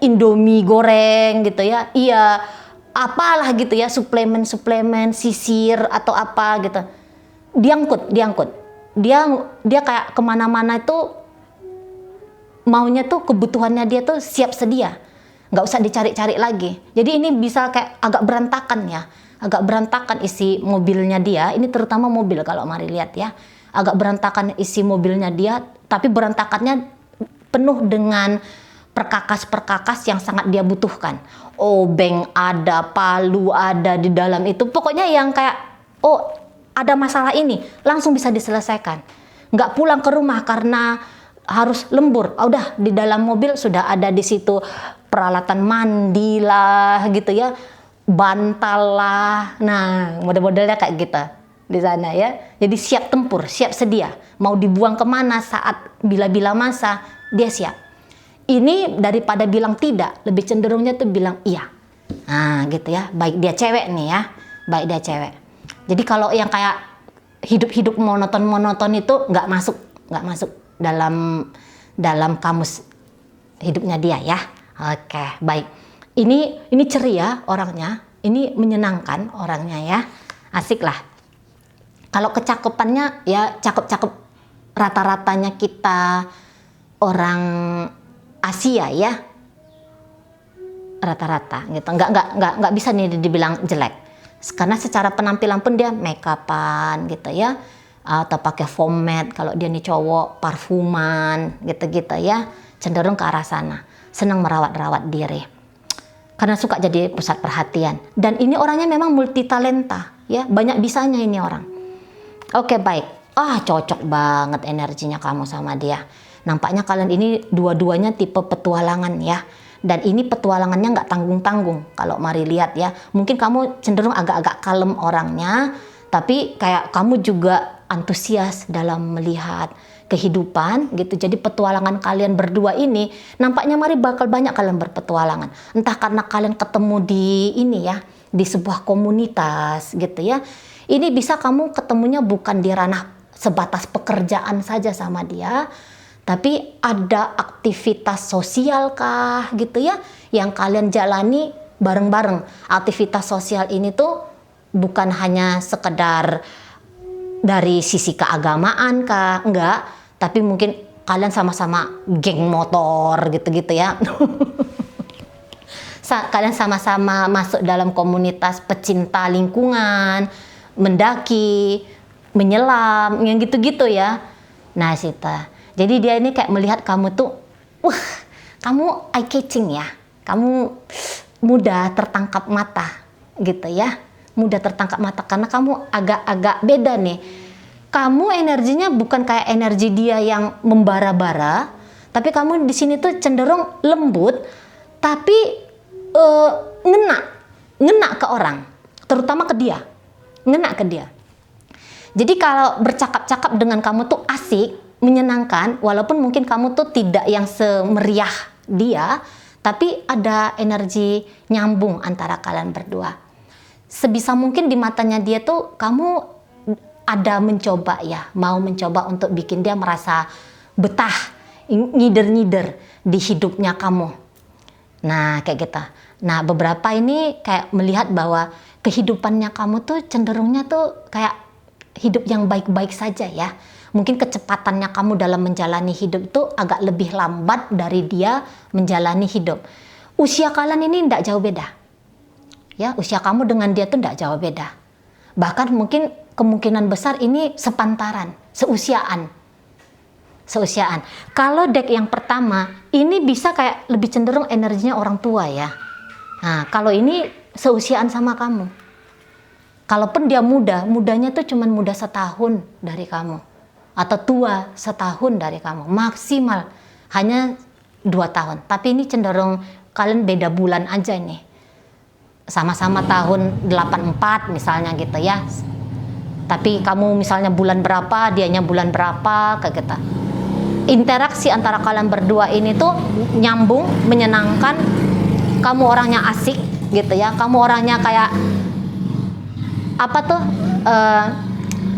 Indomie goreng gitu ya. Iya apalah gitu ya, suplemen sisir atau apa gitu. Diangkut. Dia kayak kemana-mana itu maunya tuh kebutuhannya dia tuh siap sedia. Nggak usah dicari-cari lagi. Jadi ini bisa kayak agak berantakan ya. Agak berantakan isi mobilnya dia. Ini terutama mobil kalau mari lihat ya. Agak berantakan isi mobilnya dia. Tapi berantakannya penuh dengan perkakas-perkakas yang sangat dia butuhkan. Obeng ada, palu ada di dalam itu. Pokoknya yang kayak, ada masalah ini. Langsung bisa diselesaikan. Nggak pulang ke rumah karena harus lembur. Udah di dalam mobil sudah ada di situ peralatan mandi lah gitu ya, bantal lah. Nah, model-modelnya kayak gitu di sana ya. Jadi siap tempur, siap sedia. Mau dibuang kemana saat bila-bila masa, dia siap. Ini daripada bilang tidak, lebih cenderungnya tuh bilang iya. Nah, gitu ya. Baik dia cewek nih ya. Baik dia cewek. Jadi kalau yang kayak hidup-hidup monoton itu nggak masuk dalam kamus hidupnya dia ya. Oke, baik. Ini ceria orangnya, ini menyenangkan orangnya ya. Asik lah. Kalau kecakepannya ya cakep-cakep rata-ratanya kita orang Asia ya. Rata-rata gitu. Nggak bisa nih dibilang jelek. Karena secara penampilan pun dia make upan gitu ya. Atau pakai foam mat kalau dia nih cowok, parfuman gitu-gitu ya. Cenderung ke arah sana. Senang merawat diri. Karena suka jadi pusat perhatian. Dan ini orangnya memang multi talenta ya, banyak bisanya ini orang. Oke, baik. Cocok banget energinya kamu sama dia. Nampaknya kalian ini dua-duanya tipe petualangan ya. Dan ini petualangannya nggak tanggung-tanggung. Kalau mari lihat ya, mungkin kamu cenderung agak-agak kalem orangnya, tapi kayak kamu juga antusias dalam melihat kehidupan gitu. Jadi petualangan kalian berdua ini nampaknya mari bakal banyak kalian berpetualangan. Entah karena kalian ketemu di ini ya, di sebuah komunitas gitu ya. Ini bisa kamu ketemunya bukan di ranah sebatas pekerjaan saja sama dia, tapi ada aktivitas sosial kah gitu ya yang kalian jalani bareng-bareng. Aktivitas sosial ini tuh bukan hanya sekedar dari sisi keagamaan kah, enggak, tapi mungkin kalian sama-sama geng motor gitu-gitu ya. Kalian sama-sama masuk dalam komunitas pecinta lingkungan, mendaki, menyelam, yang gitu-gitu ya. Nah, Sita. Jadi dia ini kayak melihat kamu tuh, kamu eye catching ya. Kamu mudah tertangkap mata gitu ya. Mudah tertangkap mata karena kamu agak-agak beda nih. Kamu energinya bukan kayak energi dia yang membara-bara, tapi kamu di sini tuh cenderung lembut, tapi ngena ke orang, terutama ke dia, ngena ke dia. Jadi kalau bercakap-cakap dengan kamu tuh asik, menyenangkan, walaupun mungkin kamu tuh tidak yang semeriah dia, tapi ada energi nyambung antara kalian berdua. Sebisa mungkin di matanya dia tuh kamu ada mencoba ya, mau mencoba untuk bikin dia merasa betah, ngider-ngider di hidupnya kamu. Nah, kayak gitu. Nah, beberapa ini kayak melihat bahwa kehidupannya kamu tuh cenderungnya tuh kayak hidup yang baik-baik saja ya. Mungkin kecepatannya kamu dalam menjalani hidup itu agak lebih lambat dari dia menjalani hidup. Usia kalian ini tidak jauh beda. Ya, usia kamu dengan dia tuh tidak jauh beda. Bahkan mungkin kemungkinan besar ini sepantaran, seusiaan. Kalau deck yang pertama, ini bisa kayak lebih cenderung energinya orang tua ya. Nah, kalau ini seusiaan sama kamu. Kalaupun dia mudanya tuh cuman muda setahun dari kamu. Atau tua setahun dari kamu. Maksimal hanya 2 tahun. Tapi ini cenderung kalian beda bulan aja nih. Sama-sama tahun 84 misalnya gitu ya. Tapi kamu misalnya bulan berapa, dianya bulan berapa, kayak gitu. Interaksi antara kalian berdua ini tuh nyambung, menyenangkan. Kamu orangnya asik gitu ya. Kamu orangnya kayak apa tuh?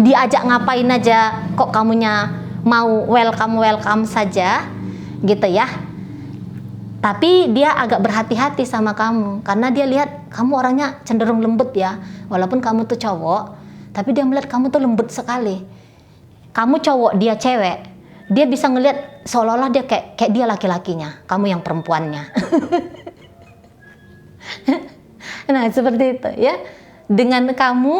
Diajak ngapain aja kok kamunya mau welcome saja gitu ya. Tapi dia agak berhati-hati sama kamu karena dia lihat kamu orangnya cenderung lembut ya. Walaupun kamu tuh cowok, tapi dia melihat kamu tuh lembut sekali. Kamu cowok, dia cewek. Dia bisa ngelihat seolah-olah dia kayak dia laki-lakinya, kamu yang perempuannya. Nah, seperti itu ya. Dengan kamu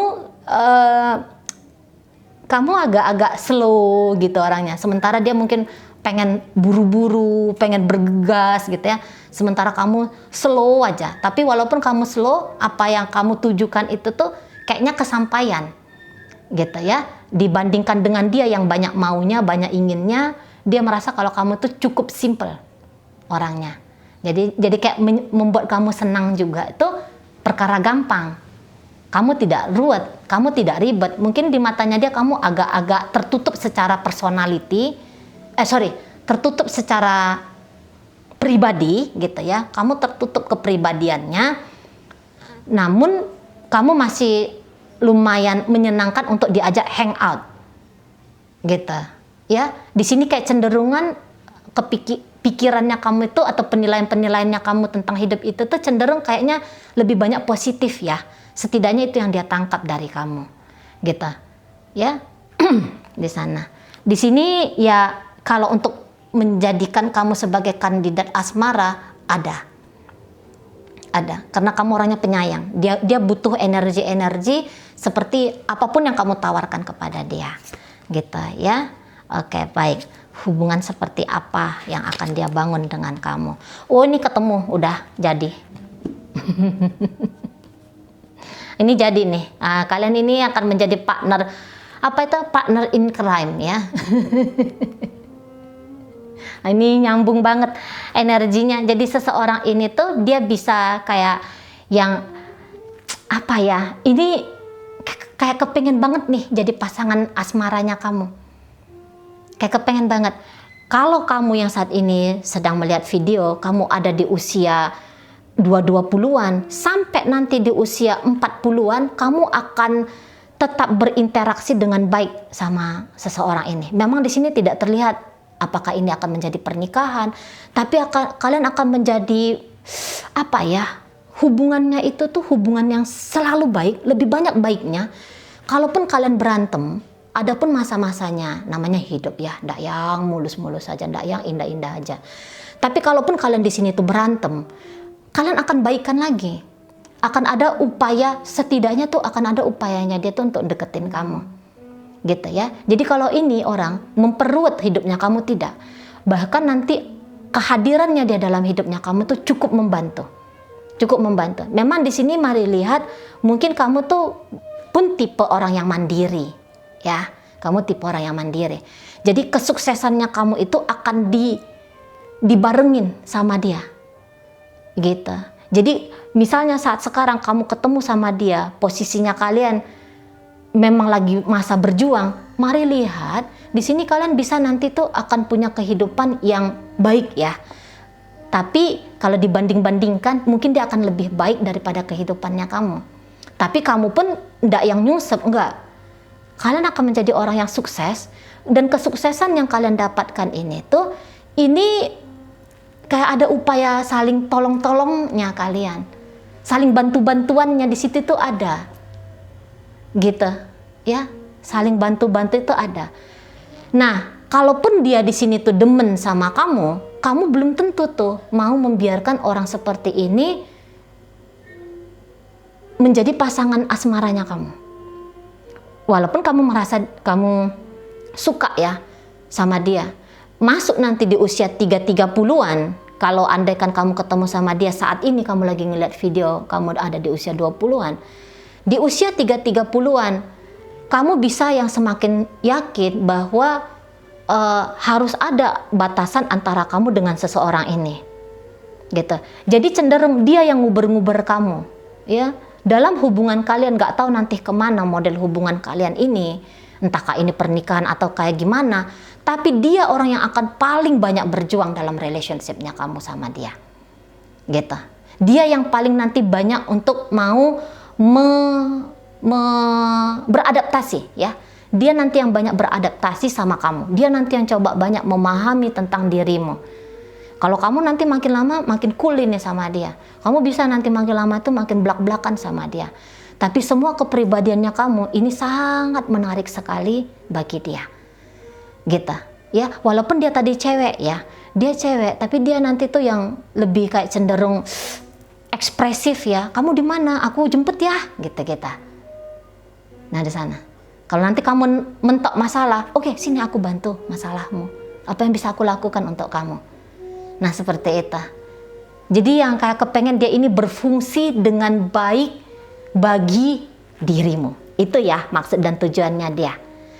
agak-agak slow gitu orangnya. Sementara dia mungkin pengen buru-buru, pengen bergegas gitu ya. Sementara kamu slow aja. Tapi walaupun kamu slow, apa yang kamu tujukan itu tuh kayaknya kesampaian gitu ya. Dibandingkan dengan dia yang banyak maunya, banyak inginnya, dia merasa kalau kamu tuh cukup simple orangnya. Jadi kayak membuat kamu senang juga. Itu perkara gampang. Kamu tidak ruwet, kamu tidak ribet. Mungkin di matanya dia kamu agak-agak tertutup secara personality. Tertutup secara pribadi gitu ya. Kamu tertutup kepribadiannya. Namun kamu masih lumayan menyenangkan untuk diajak hangout gitu ya. Di sini kayak cenderungan pikirannya kamu itu atau penilaian-penilaiannya kamu tentang hidup itu tuh cenderung kayaknya lebih banyak positif ya. Setidaknya itu yang dia tangkap dari kamu gitu ya. Di sana. Di sini ya, kalau untuk menjadikan kamu sebagai kandidat asmara ada, karena kamu orangnya penyayang. Dia butuh energi seperti apapun yang kamu tawarkan kepada dia gitu ya. Oke, baik. Hubungan seperti apa yang akan dia bangun dengan kamu? Oh, ini ketemu, udah jadi. Ini jadi nih. Nah, kalian ini akan menjadi partner, partner in crime ya. Ini nyambung banget energinya. Jadi seseorang ini tuh dia bisa kayak yang ini kayak kepengen banget nih jadi pasangan asmaranya kamu. Kayak kepengen banget. Kalau kamu yang saat ini sedang melihat video, kamu ada di usia 20-an sampai nanti di usia 40-an, kamu akan tetap berinteraksi dengan baik sama seseorang ini. Memang di sini tidak terlihat apakah ini akan menjadi pernikahan, tapi kalian akan menjadi hubungannya itu tuh hubungan yang selalu baik, lebih banyak baiknya. Kalaupun kalian berantem, adapun masa-masanya, namanya hidup ya, ndak yang mulus-mulus saja, ndak yang indah-indah aja. Tapi kalaupun kalian di sini tuh berantem, kalian akan baikan lagi. Akan ada upaya, setidaknya tuh akan ada upayanya dia tuh untuk deketin kamu. Gitu ya. Jadi kalau ini orang memperruwet hidupnya, kamu tidak. Bahkan nanti kehadirannya dia dalam hidupnya kamu tuh cukup membantu. Cukup membantu. Memang di sini mari lihat, mungkin kamu tuh pun tipe orang yang mandiri. Ya, kamu tipe orang yang mandiri. Jadi kesuksesannya kamu itu akan dibarengin sama dia. Gitu. Jadi misalnya saat sekarang kamu ketemu sama dia, posisinya kalian memang lagi masa berjuang, mari lihat di sini kalian bisa nanti tuh akan punya kehidupan yang baik ya. Tapi kalau dibanding-bandingkan mungkin dia akan lebih baik daripada kehidupannya kamu. Tapi kamu pun enggak yang nyungsep, enggak. Kalian akan menjadi orang yang sukses, dan kesuksesan yang kalian dapatkan ini tuh kayak ada upaya saling tolong-tolongnya kalian. Saling bantu-bantuannya di situ tuh ada. Gitu, ya. Saling bantu-bantu itu ada. Nah, kalaupun dia di sini tuh demen sama kamu belum tentu tuh mau membiarkan orang seperti ini menjadi pasangan asmaranya kamu. Walaupun kamu merasa kamu suka ya sama dia. Masuk nanti di usia 30-an, kalau andaikan kamu ketemu sama dia saat ini, kamu lagi ngeliat video, kamu ada di usia 20-an. Di usia 30-an, kamu bisa yang semakin yakin bahwa harus ada batasan antara kamu dengan seseorang ini. Gitu. Jadi cenderung dia yang nguber-nguber kamu, ya. dalam hubungan kalian, nggak tahu nanti kemana model hubungan kalian ini, entahkah ini pernikahan atau kayak gimana, tapi dia orang yang akan paling banyak berjuang dalam relationship-nya kamu sama dia, gitu. Dia yang paling nanti banyak untuk mau beradaptasi, ya. Dia nanti yang banyak beradaptasi sama kamu. Dia nanti yang coba banyak memahami tentang dirimu. Kalau kamu nanti makin lama makin cool nih sama dia, kamu bisa nanti makin lama itu makin belak-belakan sama dia. Tapi semua kepribadiannya kamu ini sangat menarik sekali bagi dia, gitu. Ya, walaupun dia tadi cewek ya, dia cewek, tapi dia nanti tuh yang lebih kayak cenderung ekspresif ya. Kamu di mana? Aku jemput ya, gitu. Nah di sana. Kalau nanti kamu mentok masalah, oke, sini aku bantu masalahmu. Apa yang bisa aku lakukan untuk kamu? Nah seperti itu. Jadi yang kayak kepengen dia ini berfungsi dengan baik bagi dirimu. Itu ya maksud dan tujuannya dia.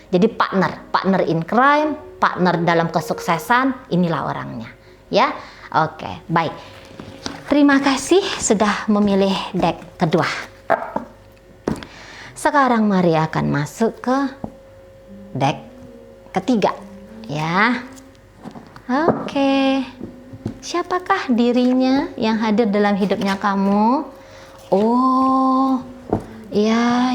Jadi partner in crime, partner dalam kesuksesan, inilah orangnya. Ya, oke, baik. Terima kasih sudah memilih deck kedua. Sekarang mari akan masuk ke deck ketiga, ya. Oke. Siapakah dirinya yang hadir dalam hidupnya kamu? Oh, ya.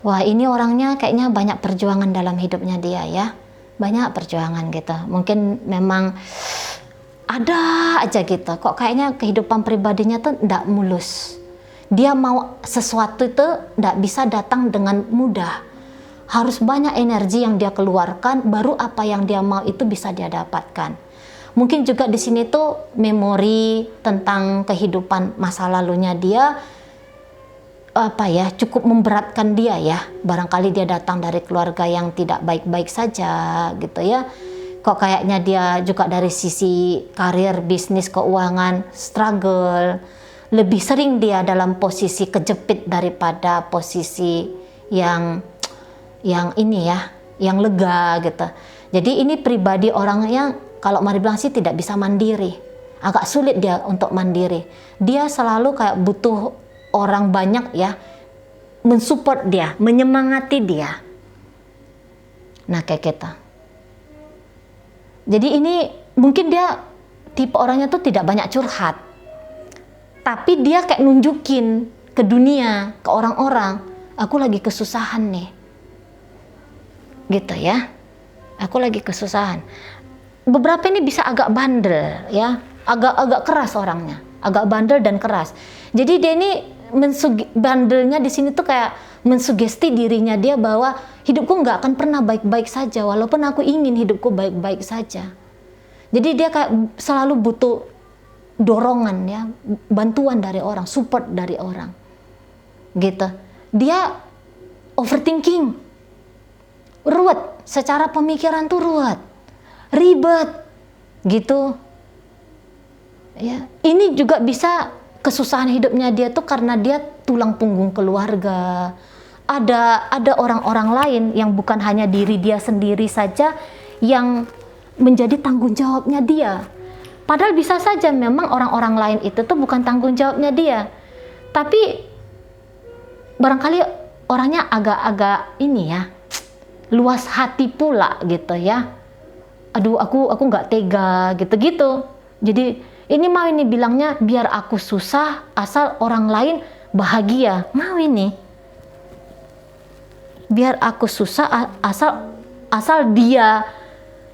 Wah, ini orangnya kayaknya banyak perjuangan dalam hidupnya dia ya. Banyak perjuangan gitu. Mungkin memang ada aja gitu. Kok kayaknya kehidupan pribadinya tuh ndak mulus. Dia mau sesuatu itu tidak bisa datang dengan mudah. Harus banyak energi yang dia keluarkan, baru apa yang dia mau itu bisa dia dapatkan. Mungkin juga di sini tuh memori tentang kehidupan masa lalunya dia cukup memberatkan dia ya. Barangkali dia datang dari keluarga yang tidak baik-baik saja gitu ya. Kok kayaknya dia juga dari sisi karir, bisnis, keuangan struggle. Lebih sering dia dalam posisi kejepit daripada posisi yang ini ya, yang lega gitu. Jadi ini pribadi orangnya kalau mari bilang sih tidak bisa mandiri. Agak sulit dia untuk mandiri. Dia selalu kayak butuh orang banyak ya mensupport dia, menyemangati dia. Nah kayak kita. Jadi ini mungkin dia tipe orangnya tuh tidak banyak curhat. Tapi dia kayak nunjukin ke dunia, ke orang-orang, aku lagi kesusahan nih. Gitu ya. Aku lagi kesusahan. Beberapa ini bisa agak bandel ya, agak keras orangnya, agak bandel dan keras. Jadi dia ini bandelnya di sini tuh kayak mensugesti dirinya dia bahwa hidupku nggak akan pernah baik-baik saja, walaupun aku ingin hidupku baik-baik saja. Jadi dia kayak selalu butuh dorongan ya, bantuan dari orang, support dari orang, gitu. Dia overthinking, ruwet, secara pemikiran tuh ruwet, ribet, gitu. Ya, ini juga bisa kesusahan hidupnya dia tuh karena dia tulang punggung keluarga. Ada orang-orang lain yang bukan hanya diri dia sendiri saja yang menjadi tanggung jawabnya dia. Padahal bisa saja memang orang-orang lain itu tuh bukan tanggung jawabnya dia. Tapi barangkali orangnya agak-agak ini ya, luas hati pula gitu ya. Aduh aku nggak tega gitu-gitu. Jadi ini mau ini bilangnya biar aku susah asal orang lain bahagia. Mau ini. Biar aku susah asal dia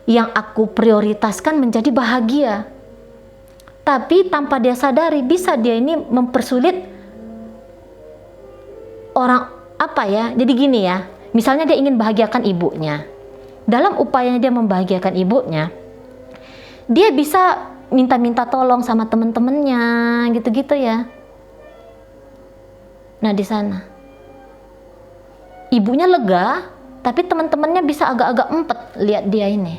yang aku prioritaskan menjadi bahagia. Tapi tanpa dia sadari bisa dia ini mempersulit orang jadi gini ya, misalnya dia ingin bahagiakan ibunya. Dalam upayanya dia membahagiakan ibunya, dia bisa minta-minta tolong sama teman-temannya gitu-gitu ya. Nah di sana ibunya lega, tapi teman-temannya bisa agak-agak empet lihat dia ini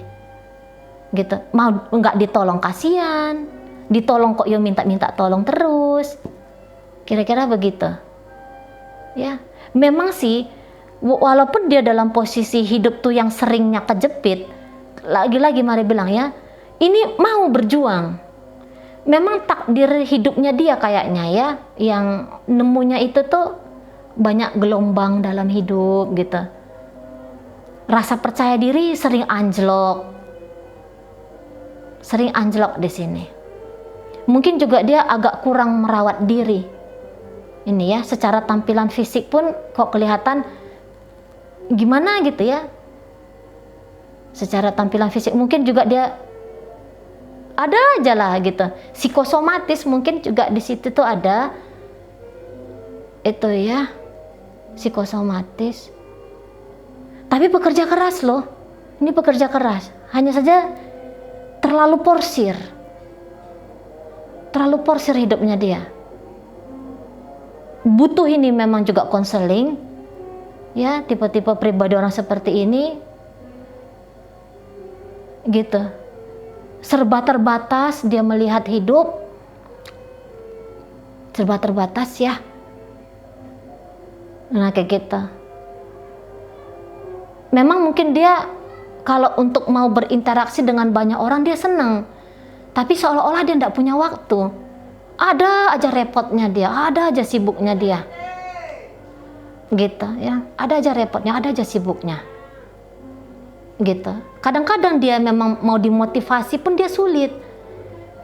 gitu, mau nggak ditolong kasihan, ditolong kok ya minta-minta tolong terus, kira-kira begitu ya. Memang sih walaupun dia dalam posisi hidup tuh yang seringnya kejepit, lagi-lagi mari bilang ya, ini mau berjuang, memang takdir hidupnya dia kayaknya ya, yang nemunya itu tuh banyak gelombang dalam hidup gitu. Rasa percaya diri sering anjlok di sini. Mungkin juga dia agak kurang merawat diri. Ini ya, secara tampilan fisik pun kok kelihatan gimana gitu ya. Secara tampilan fisik mungkin juga dia ada aja lah gitu. Psikosomatis mungkin juga di situ tuh ada itu ya, psikosomatis. Tapi pekerja keras loh. Ini pekerja keras. Hanya saja terlalu porsir hidupnya dia. Butuh ini memang juga konseling. Ya, tipe-tipe pribadi orang seperti ini gitu. Serba terbatas dia melihat hidup, serba terbatas ya. Nah kayak gitu. Memang mungkin dia kalau untuk mau berinteraksi dengan banyak orang dia senang, tapi seolah-olah dia tidak punya waktu. Ada aja repotnya dia, ada aja sibuknya dia, gitu ya. Ada aja repotnya, ada aja sibuknya. Gitu. Kadang-kadang dia memang mau dimotivasi pun dia sulit.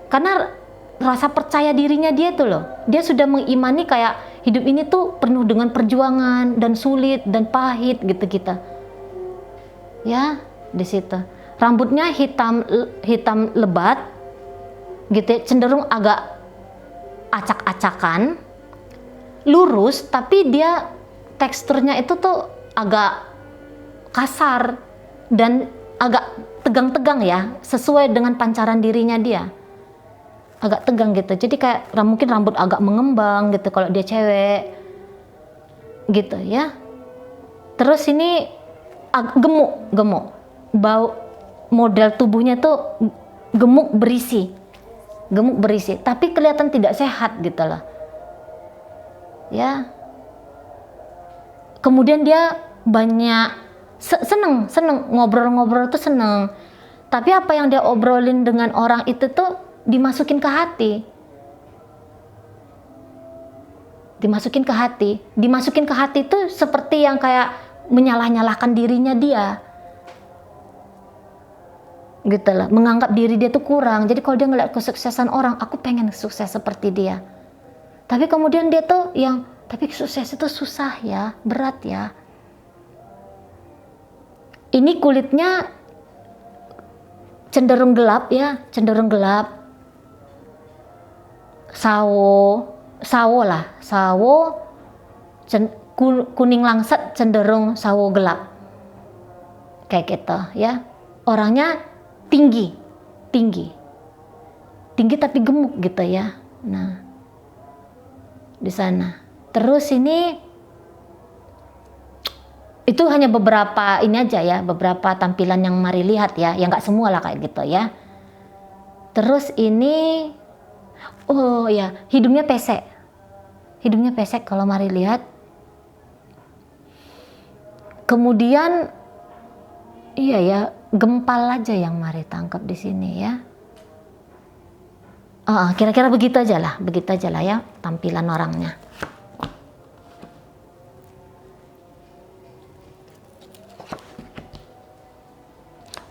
Karena rasa percaya dirinya dia tuh loh. Dia sudah mengimani kayak hidup ini tuh penuh dengan perjuangan dan sulit dan pahit gitu kita. Ya, di situ. Rambutnya hitam lebat. Gitu, cenderung agak acak-acakan. Lurus tapi dia teksturnya itu tuh agak kasar dan agak tegang-tegang ya, sesuai dengan pancaran dirinya dia. Agak tegang gitu. Jadi kayak mungkin rambut agak mengembang gitu kalau dia cewek. Gitu ya. Terus ini gemuk. Bau model tubuhnya tuh gemuk berisi. Tapi kelihatan tidak sehat gitu loh. Ya. Kemudian dia banyak seneng ngobrol-ngobrol tuh seneng, tapi apa yang dia obrolin dengan orang itu tuh dimasukin ke hati tuh seperti yang kayak menyalah-nyalahkan dirinya dia gitu lah, menganggap diri dia tuh kurang. Jadi kalau dia ngeliat kesuksesan orang, aku pengen sukses seperti dia, tapi kemudian dia tuh yang tapi sukses itu susah ya, berat ya. Ini kulitnya cenderung gelap ya, sawo kuning langsat, cenderung sawo gelap kayak gitu ya. Orangnya tinggi tapi gemuk gitu ya. Nah di sana. Terus ini itu hanya beberapa ini aja ya, beberapa tampilan yang mari lihat ya, yang nggak semua lah kayak gitu ya. Terus ini, oh ya, hidungnya pesek kalau mari lihat. Kemudian, iya ya, gempal aja yang mari tangkap di sini ya. Kira-kira begitu aja lah ya tampilan orangnya.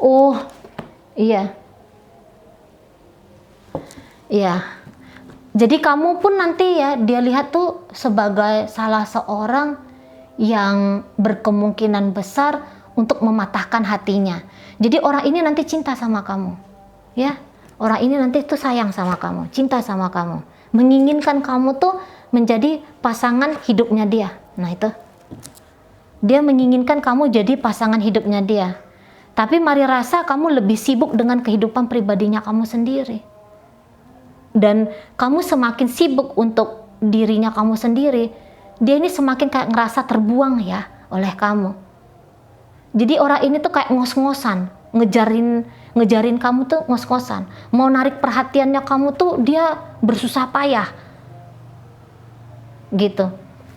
Oh, iya. Jadi kamu pun nanti ya dia lihat tuh sebagai salah seorang yang berkemungkinan besar untuk mematahkan hatinya. Jadi orang ini nanti cinta sama kamu, ya. Orang ini nanti tuh sayang sama kamu, cinta sama kamu, menginginkan kamu tuh menjadi pasangan hidupnya dia. Nah itu, dia menginginkan kamu jadi pasangan hidupnya dia. Tapi mari rasa kamu lebih sibuk dengan kehidupan pribadinya kamu sendiri. Dan kamu semakin sibuk untuk dirinya kamu sendiri, dia ini semakin kayak ngerasa terbuang ya oleh kamu. Jadi orang ini tuh kayak ngos-ngosan, ngejarin kamu tuh ngos-ngosan. Mau narik perhatiannya kamu tuh dia bersusah payah. Gitu.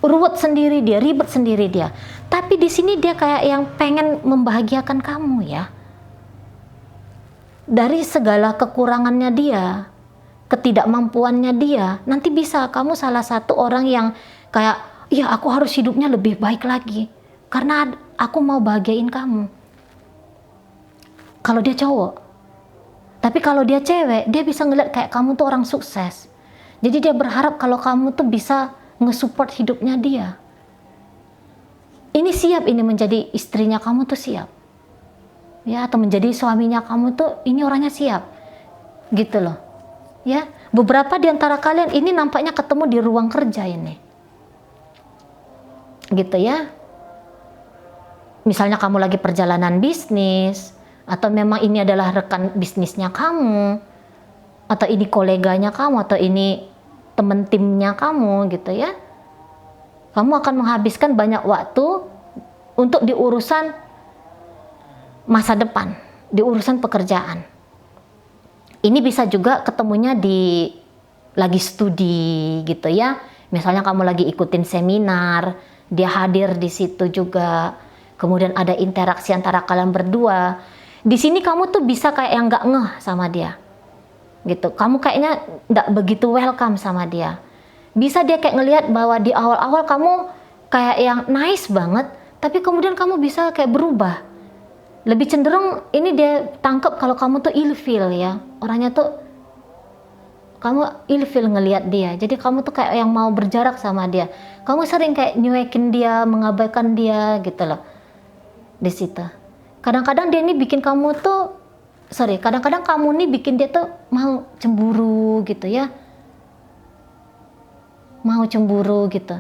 Ruwet sendiri dia, ribet sendiri dia. Tapi di sini dia kayak yang pengen membahagiakan kamu ya. Dari segala kekurangannya dia, ketidakmampuannya dia, nanti bisa kamu salah satu orang yang kayak, iya aku harus hidupnya lebih baik lagi karena aku mau bahagiain kamu. Kalau dia cowok. Tapi kalau dia cewek, dia bisa ngeliat kayak kamu tuh orang sukses. Jadi dia berharap kalau kamu tuh bisa nge-support hidupnya dia. Ini siap, ini menjadi istrinya kamu tuh siap. Ya, atau menjadi suaminya kamu tuh ini orangnya siap. Gitu loh. Ya, beberapa di antara kalian ini nampaknya ketemu di ruang kerja ini. Gitu ya. Misalnya kamu lagi perjalanan bisnis, atau memang ini adalah rekan bisnisnya kamu, atau ini koleganya kamu, atau ini temen timnya kamu gitu ya. Kamu akan menghabiskan banyak waktu untuk di urusan masa depan, di urusan pekerjaan. Ini bisa juga ketemunya di lagi studi gitu ya. Misalnya kamu lagi ikutin seminar, dia hadir di situ juga. Kemudian ada interaksi antara kalian berdua. Di sini kamu tuh bisa kayak yang nggak ngeh sama dia, gitu. Kamu kayaknya nggak begitu welcome sama dia. Bisa dia kayak ngelihat bahwa di awal-awal kamu kayak yang nice banget, tapi kemudian kamu bisa kayak berubah. Lebih cenderung ini dia tangkap kalau kamu tuh ilfeel ya, orangnya tuh kamu ilfeel ngelihat dia. Jadi kamu tuh kayak yang mau berjarak sama dia. Kamu sering kayak nyuekin dia, mengabaikan dia gitu loh. Di situ. Kadang-kadang dia ini bikin kamu tuh, kadang-kadang kamu nih bikin dia tuh mau cemburu gitu ya. Mau cemburu gitu.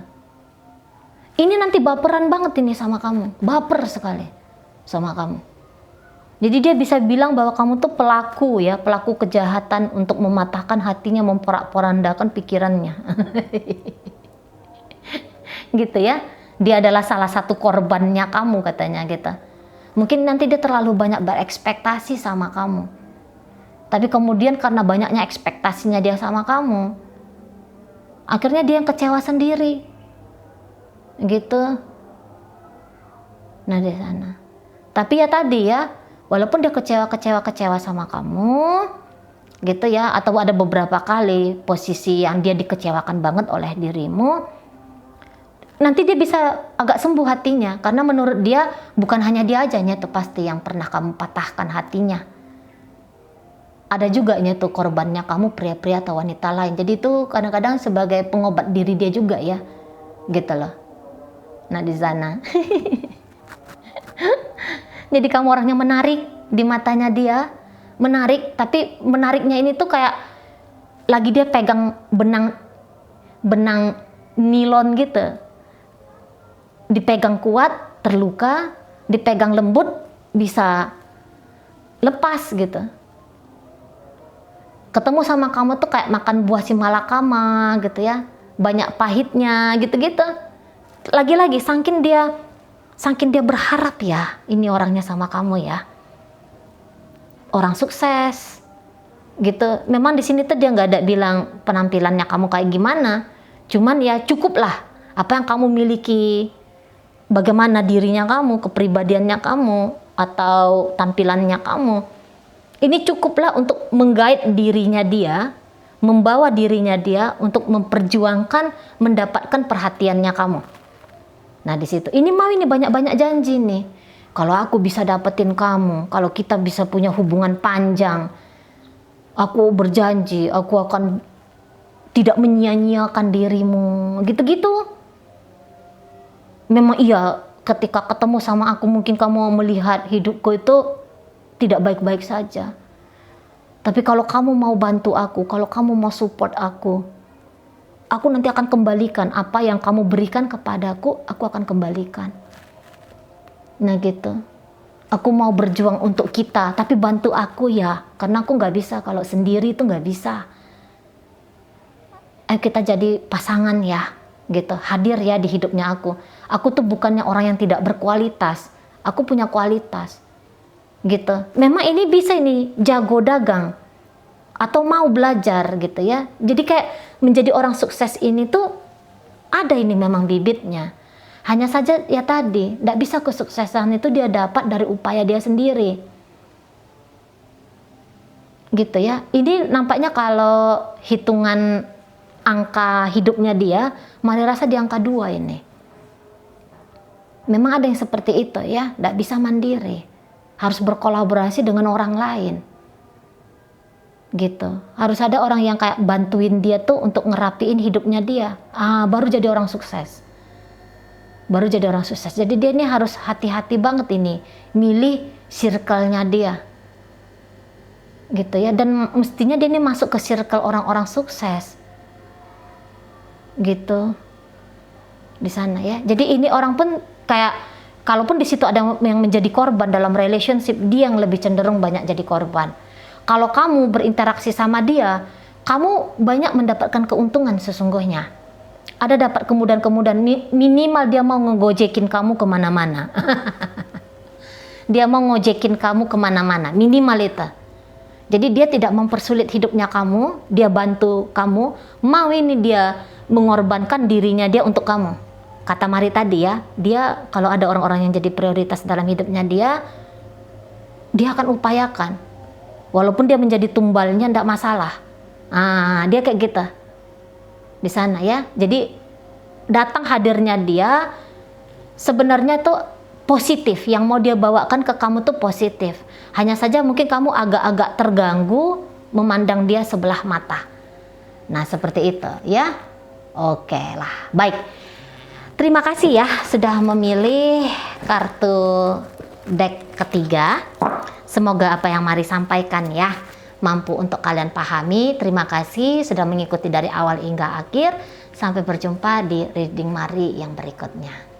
Ini nanti baperan banget ini sama kamu. Baper sekali sama kamu. Jadi dia bisa bilang bahwa kamu tuh pelaku ya, pelaku kejahatan untuk mematahkan hatinya, memporak-porandakan pikirannya. Gitu ya. Dia adalah salah satu korbannya kamu katanya gitu. Mungkin nanti dia terlalu banyak berekspektasi sama kamu. Tapi kemudian karena banyaknya ekspektasinya dia sama kamu, akhirnya dia yang kecewa sendiri. Gitu. Nah di sana. Tapi ya tadi ya, walaupun dia kecewa sama kamu, gitu ya, atau ada beberapa kali posisi yang dia dikecewakan banget oleh dirimu, nanti dia bisa agak sembuh hatinya, karena menurut dia bukan hanya dia aja tuh pasti yang pernah kamu patahkan hatinya. Ada juga tuh korbannya kamu, pria-pria atau wanita lain. Jadi itu kadang-kadang sebagai pengobat diri dia juga ya, gitu loh. Nah di sana. Jadi kamu orangnya menarik di matanya dia, menarik, tapi menariknya ini tuh kayak lagi dia pegang benang nilon gitu. Dipegang kuat, terluka, dipegang lembut, bisa lepas gitu. Ketemu sama kamu tuh kayak makan buah si malakama gitu ya, banyak pahitnya gitu-gitu. Lagi-lagi saking dia berharap ya, ini orangnya sama kamu ya, orang sukses gitu. Memang di sini tuh dia nggak ada bilang penampilannya kamu kayak gimana, cuman ya cukuplah apa yang kamu miliki. Bagaimana dirinya kamu, kepribadiannya kamu, atau tampilannya kamu. Ini cukuplah untuk menggait dirinya dia, membawa dirinya dia untuk memperjuangkan, mendapatkan perhatiannya kamu. Nah di situ, ini banyak-banyak janji nih. Kalau aku bisa dapetin kamu, kalau kita bisa punya hubungan panjang, aku berjanji, aku akan tidak menyia-nyiakan dirimu, gitu-gitu. Memang iya, ketika ketemu sama aku mungkin kamu melihat hidupku itu tidak baik-baik saja. Tapi kalau kamu mau bantu aku, kalau kamu mau support aku nanti akan kembalikan apa yang kamu berikan kepadaku, aku akan kembalikan. Nah gitu. Aku mau berjuang untuk kita, tapi bantu aku ya, karena aku nggak bisa kalau sendiri itu nggak bisa. Ayo kita jadi pasangan ya. Gitu, hadir ya di hidupnya aku. Aku tuh bukannya orang yang tidak berkualitas, aku punya kualitas, gitu. Memang ini bisa jago dagang atau mau belajar gitu ya. Jadi kayak menjadi orang sukses ini tuh ada ini memang bibitnya. Hanya saja ya tadi, tidak bisa kesuksesan itu dia dapat dari upaya dia sendiri. gitu ya. Ini nampaknya kalau hitungan angka hidupnya dia, Mari rasa di angka 2 ini. Memang ada yang seperti itu ya, tidak bisa mandiri, harus berkolaborasi dengan orang lain. Gitu, harus ada orang yang kayak bantuin dia tuh untuk ngerapiin hidupnya dia. Baru jadi orang sukses. Baru jadi orang sukses. Jadi dia ini harus hati-hati banget ini, milih circle-nya dia. Gitu ya, dan mestinya dia ini masuk ke circle orang-orang sukses. Gitu. Di sana ya. Jadi ini orang pun kayak, kalaupun di situ ada yang menjadi korban dalam relationship, dia yang lebih cenderung banyak jadi korban. Kalau kamu berinteraksi sama dia, kamu banyak mendapatkan keuntungan sesungguhnya. Ada dapat kemudahan-kemudahan, minimal dia mau ngegojekin kamu kemana-mana. Dia mau ngojekin kamu kemana-mana, minimal itu. Jadi dia tidak mempersulit hidupnya kamu, dia bantu kamu, mau ini dia mengorbankan dirinya dia untuk kamu. Kata Mari tadi ya, dia kalau ada orang-orang yang jadi prioritas dalam hidupnya dia akan upayakan. Walaupun dia menjadi tumbalnya tidak masalah. Dia kayak gitu di sana ya. Jadi datang hadirnya dia sebenarnya tuh positif. Yang mau dia bawakan ke kamu tuh positif. Hanya saja mungkin kamu agak-agak terganggu memandang dia sebelah mata. Nah seperti itu ya. Oke lah, baik. Terima kasih ya sudah memilih kartu deck ketiga. Semoga apa yang Mari sampaikan ya mampu untuk kalian pahami. Terima kasih sudah mengikuti dari awal hingga akhir. Sampai berjumpa di reading Mari yang berikutnya.